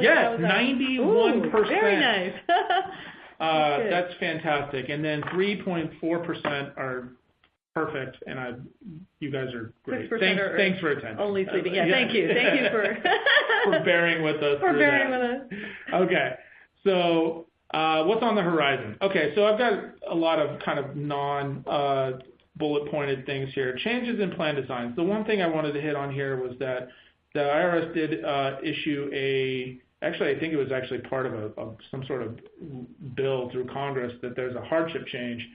Yes, 91%. Ooh, very nice. That's fantastic. And then 3.4% are perfect, and you guys are great. Thanks for attending. Only sleeping. Thank you. Thank you for for bearing with us. For bearing with us. Okay, so what's on the horizon? Okay, so I've got a lot of kind of non-bullet pointed things here. Changes in plan designs. The one thing I wanted to hit on here was that the IRS did issue actually, I think it was actually part of some sort of bill through Congress that there's a hardship change.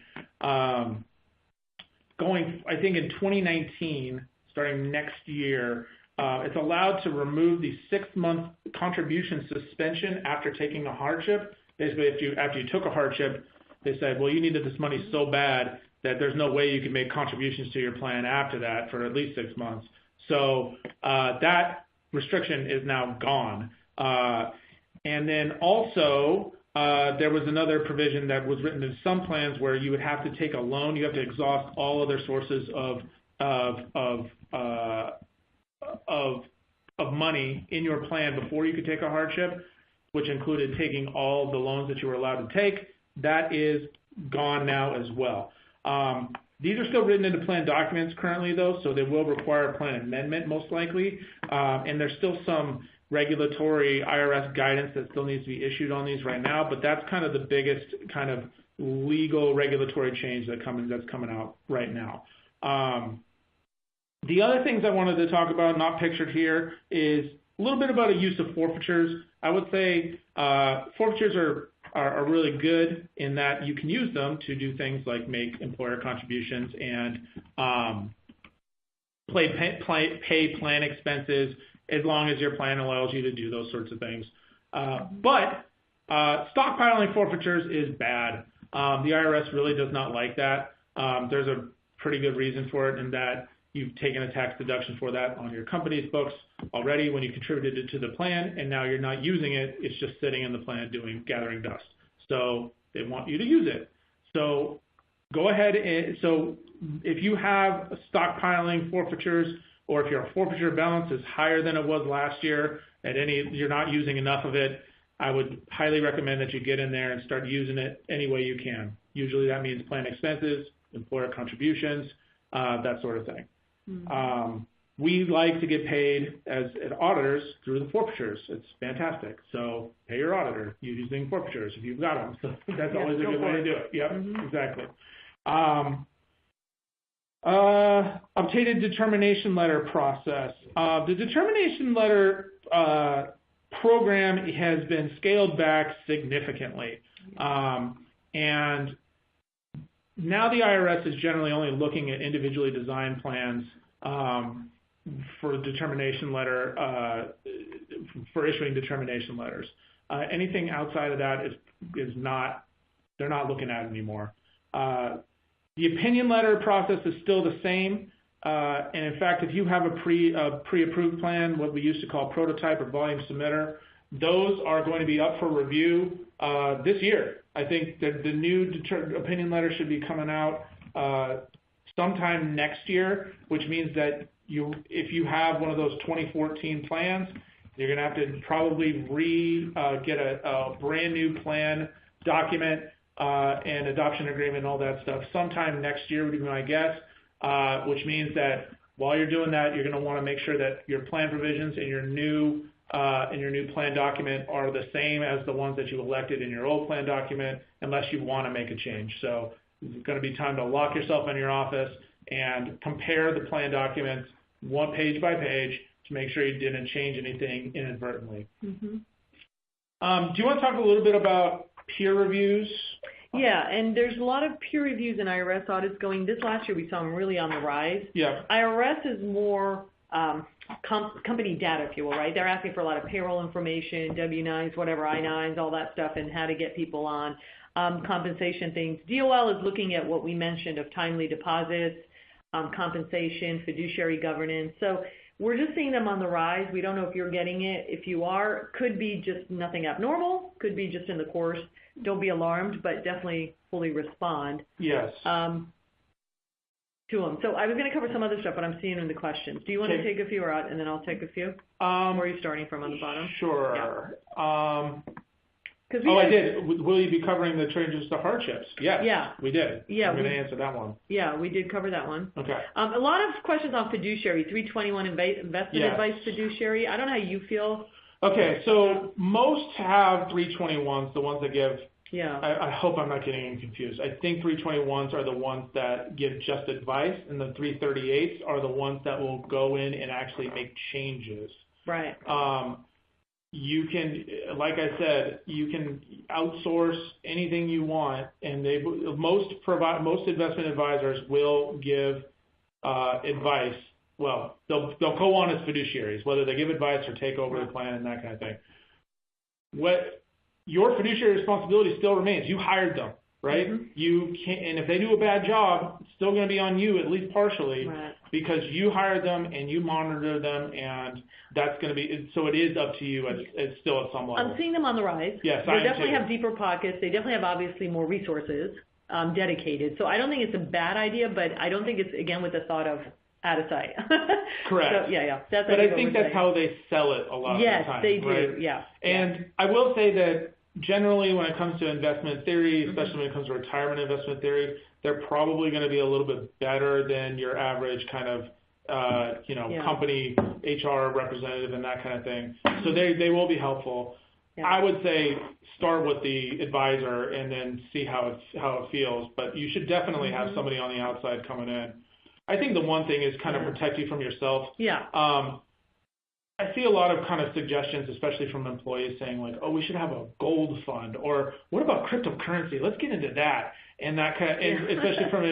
I think in 2019, starting next year, it's allowed to remove the 6-month contribution suspension after taking a hardship. Basically, after you took a hardship, they said, well, you needed this money so bad that there's no way you can make contributions to your plan after that for at least 6 months. So that restriction is now gone. And then also, there was another provision that was written in some plans where you would have to take a loan. You have to exhaust all other sources of money in your plan before you could take a hardship, which included taking all the loans that you were allowed to take. That is gone now as well. These are still written into plan documents currently, though, so they will require a plan amendment most likely. And there's still some regulatory IRS guidance that still needs to be issued on these right now, but that's kind of the biggest kind of legal regulatory change that's coming out right now. The other things I wanted to talk about, not pictured here, is a little bit about a use of forfeitures. I would say forfeitures are really good in that you can use them to do things like make employer contributions and pay plan expenses as long as your plan allows you to do those sorts of things. But stockpiling forfeitures is bad. The IRS really does not like that. There's a pretty good reason for it in that you've taken a tax deduction for that on your company's books already when you contributed it to the plan, and now you're not using it. It's just sitting in the plan gathering dust. So they want you to use it. So go ahead so if you have stockpiling forfeitures, or if your forfeiture balance is higher than it was last year, you're not using enough of it, I would highly recommend that you get in there and start using it any way you can. Usually that means plan expenses, employer contributions, that sort of thing. Mm-hmm. We like to get paid as auditors through the forfeitures. It's fantastic. So pay your auditor using forfeitures if you've got them. So that's always a good way to do it. Yep, exactly. Obtained determination letter process. The determination letter program has been scaled back significantly. And now the IRS is generally only looking at individually designed plans for determination letter, for issuing determination letters. Anything outside of that is not, they're not looking at it anymore. The opinion letter process is still the same. And in fact, if you have a pre-approved plan, what we used to call prototype or volume submitter, those are going to be up for review this year. I think that the new opinion letter should be coming out sometime next year, which means that if you have one of those 2014 plans, you're going to have to probably get a brand new plan document and adoption agreement and all that stuff sometime next year would be my guess, which means that while you're doing that, you're going to want to make sure that your plan provisions and your new plan document are the same as the ones that you elected in your old plan document, unless you want to make a change. So it's going to be time to lock yourself in your office and compare the plan documents one page by page to make sure you didn't change anything inadvertently. Mm-hmm. Do you want to talk a little bit about peer reviews? Yeah, and there's a lot of peer reviews in IRS audits going. This last year we saw them really on the rise. Yeah. IRS is more company data, if you will, right? They're asking for a lot of payroll information, W-9s, whatever, I-9s, all that stuff, and how to get people on compensation things. DOL is looking at what we mentioned of timely deposits, compensation, fiduciary governance. So we're just seeing them on the rise. We don't know if you're getting it. If you are, could be just nothing abnormal, could be just in the course. Don't be alarmed, but definitely fully respond. Yes. To them. So I was going to cover some other stuff, but I'm seeing in the questions. Do you want to take a few or and then I'll take a few? Where are you starting from on the bottom? Sure. Yeah. I did. Will you be covering the changes to hardships? Yes. Yeah. We did. Yeah. I'm going to answer that one. Yeah, we did cover that one. Okay. A lot of questions on fiduciary, 321 investment advice fiduciary. I don't know how you feel. Okay, so most have 321s, the ones that give. Yeah. I hope I'm not getting them confused. I think 321s are the ones that give just advice, and the 338s are the ones that will go in and actually make changes. Right. You can, like I said, you can outsource anything you want, and most investment advisors will give advice. Well, they'll go on as fiduciaries, whether they give advice or take over the plan and that kind of thing. Your fiduciary responsibility still remains. You hired them, right? Mm-hmm. You can't, and if they do a bad job, it's still going to be on you, at least partially, because you hired them and you monitor them, and that's going to be, so it is up to you it's still at some level. I'm seeing them on the rise. Yes, they definitely have deeper pockets. They definitely have obviously more resources dedicated. So I don't think it's a bad idea, but I don't think it's, again, with the thought of out of sight. Correct. So, yeah. But I think that's how they sell it a lot of the time. Yes, they do, right? yeah. And I will say that generally when it comes to investment theory, especially when it comes to retirement investment theory, they're probably going to be a little bit better than your average kind of, company HR representative and that kind of thing. So they will be helpful. Yeah. I would say start with the advisor and then see how it feels. But you should definitely have somebody on the outside coming in. I think the one thing is kind of protect you from yourself. Yeah. I see a lot of kind of suggestions, especially from employees, saying like, "Oh, we should have a gold fund," or "What about cryptocurrency? Let's get into that." And that kind of, and especially from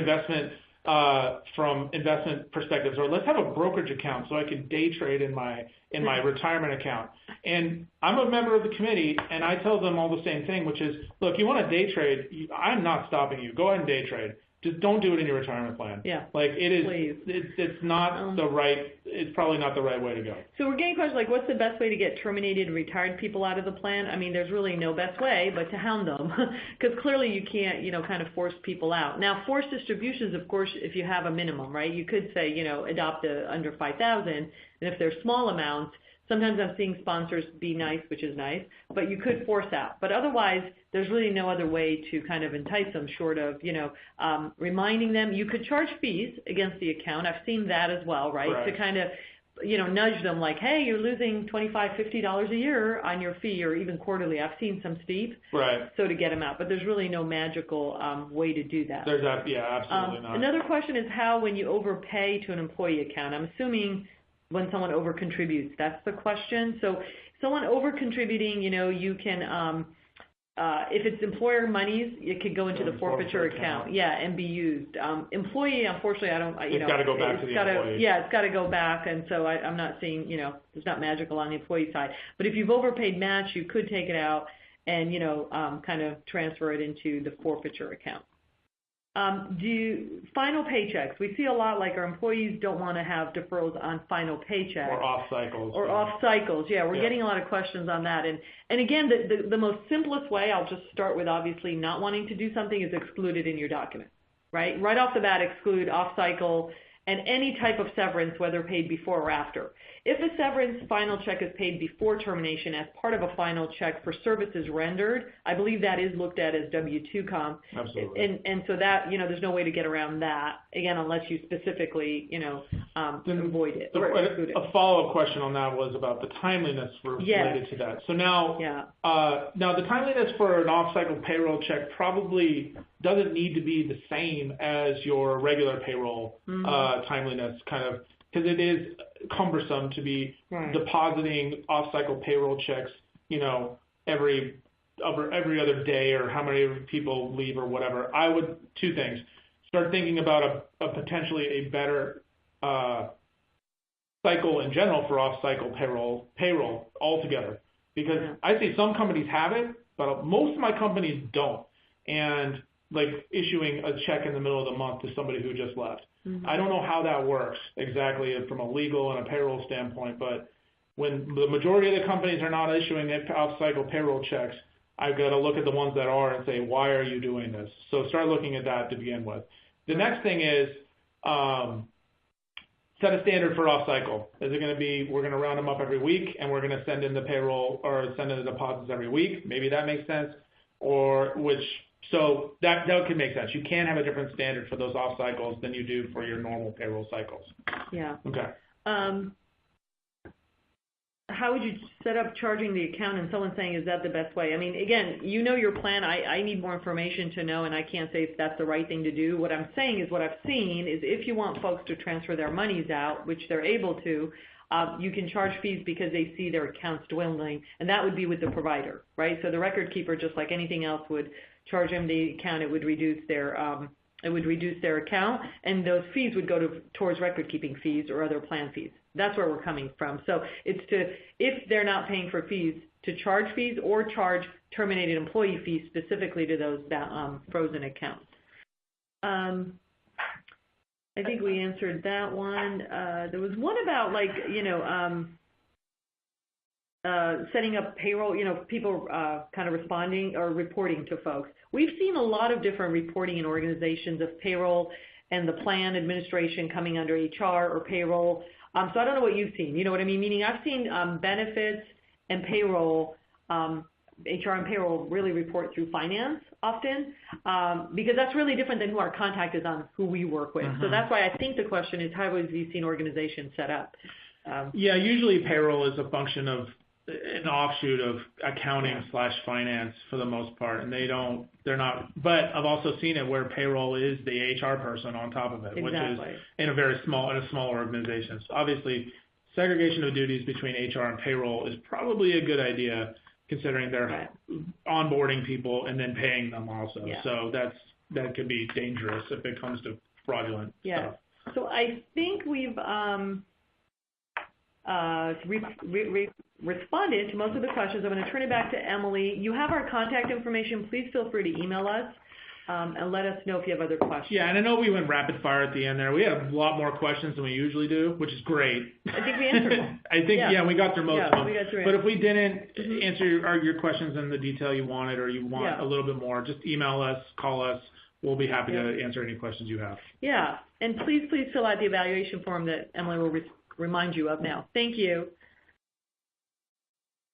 investment perspectives, or let's have a brokerage account so I can day trade in my retirement account. And I'm a member of the committee, and I tell them all the same thing, which is, look, you want to day trade? I'm not stopping you. Go ahead and day trade. Just don't do it in your retirement plan. Yeah. Like it is, Please. it's not the right. It's probably not the right way to go. So we're getting questions like, what's the best way to get terminated and retired people out of the plan? I mean, there's really no best way but to hound them, because clearly you can't, kind of force people out. Now, forced distributions, of course, if you have a minimum, right? You could say, adopt under 5,000, and if they're small amounts, sometimes I'm seeing sponsors be nice, which is nice, but you could force out. But otherwise, there's really no other way to kind of entice them short of, reminding them. You could charge fees against the account. I've seen that as well, right? To kind of, nudge them like, hey, you're losing $25, $50 a year on your fee, or even quarterly. I've seen some steep. Right. So to get them out. But there's really no magical way to do that. There's that, absolutely not. Another question is how when you overpay to an employee account. I'm assuming when someone over-contributes. That's the question. So someone over-contributing, you can, if it's employer monies, it could go into the forfeiture account. Yeah, and be used. Employee, unfortunately, It's got to go back to the employee. Yeah, it's got to go back, and so I'm not seeing, it's not magical on the employee side. But if you've overpaid match, you could take it out and, kind of transfer it into the forfeiture account. Final paychecks. We see a lot like our employees don't want to have deferrals on final paychecks. Or off cycles. Or off cycles. Yeah, we're getting a lot of questions on that. And again, the most simplest way, I'll just start with obviously not wanting to do something, is exclude it in your document, right? Right off the bat, exclude off cycle and any type of severance, whether paid before or after. If a severance final check is paid before termination as part of a final check for services rendered, I believe that is looked at as W-2 comp. Absolutely. And so that, there's no way to get around that, again, unless you specifically, avoid it or exclude it. A follow-up question on that was about the timeliness related to that. So now, now the timeliness for an off-cycle payroll check probably doesn't need to be the same as your regular payroll timeliness, kind of, because it is cumbersome to be depositing off-cycle payroll checks, every other day, or how many people leave or whatever. I would, two things, start thinking about a potentially a better cycle in general for off-cycle payroll altogether, because I see some companies have it, but most of my companies don't, and like issuing a check in the middle of the month to somebody who just left. I don't know how that works exactly from a legal and a payroll standpoint, but when the majority of the companies are not issuing off-cycle payroll checks, I've got to look at the ones that are and say, why are you doing this? So start looking at that to begin with. The next thing is set a standard for off-cycle. Is it going to be, we're going to round them up every week and we're going to send in the payroll or send in the deposits every week? Maybe that makes sense. So that could make sense. You can have a different standard for those off cycles than you do for your normal payroll cycles. Yeah. Okay. How would you set up charging the account, and someone saying, is that the best way? I mean, again, your plan. I need more information to know, and I can't say if that's the right thing to do. What I'm saying is what I've seen is if you want folks to transfer their monies out, which they're able to, you can charge fees because they see their accounts dwindling, and that would be with the provider, right? So the record keeper, just like anything else, would charge them the account. It would reduce their account, and those fees would go towards record keeping fees or other plan fees. That's where we're coming from. So it's if they're not paying for fees, to charge fees or charge terminated employee fees specifically to those frozen accounts. I think we answered that one. There was one about setting up payroll, people kind of responding or reporting to folks. We've seen a lot of different reporting in organizations of payroll and the plan administration coming under HR or payroll. So I don't know what you've seen. You know what I mean? Meaning I've seen benefits and payroll, HR and payroll really report through finance often, because that's really different than who our contact is on who we work with. So that's why I think the question is, how have you seen organizations set up? Yeah, usually payroll is a function of an offshoot of accounting / finance for the most part, and they're not. But I've also seen it where payroll is the HR person on top of it, which is in a smaller organization. So obviously, segregation of duties between HR and payroll is probably a good idea, considering they're onboarding people and then paying them also. Yeah. So that could be dangerous if it comes to fraudulent stuff. So I think we've responded to most of the questions. I'm going to turn it back to Emily. You have our contact information. Please feel free to email us and let us know if you have other questions. Yeah, and I know we went rapid fire at the end there. We had a lot more questions than we usually do, which is great. I think we answered them. I think, we got through most of them. We got through but if we didn't answer your questions in the detail you wanted, or you want a little bit more, just email us, call us. We'll be happy to answer any questions you have. Yeah, and please fill out the evaluation form that Emily will remind you of now. Thank you.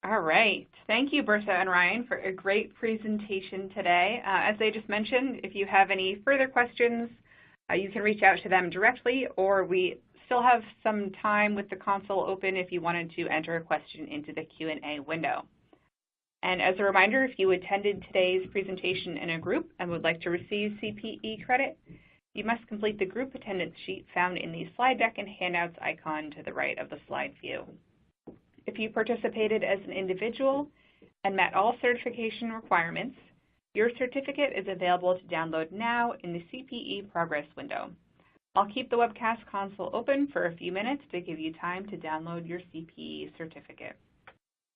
All right. Thank you, Bertha and Ryan, for a great presentation today. As they just mentioned, if you have any further questions, you can reach out to them directly, or we still have some time with the console open if you wanted to enter a question into the Q&A window. And as a reminder, if you attended today's presentation in a group and would like to receive CPE credit, you must complete the group attendance sheet found in the slide deck and handouts icon to the right of the slide view. If you participated as an individual and met all certification requirements, your certificate is available to download now in the CPE progress window. I'll keep the webcast console open for a few minutes to give you time to download your CPE certificate.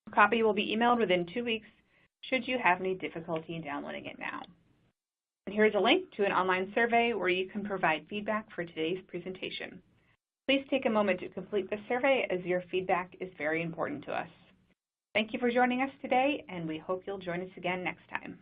A copy will be emailed within 2 weeks should you have any difficulty in downloading it now. And here's a link to an online survey where you can provide feedback for today's presentation. Please take a moment to complete the survey, as your feedback is very important to us. Thank you for joining us today, and we hope you'll join us again next time.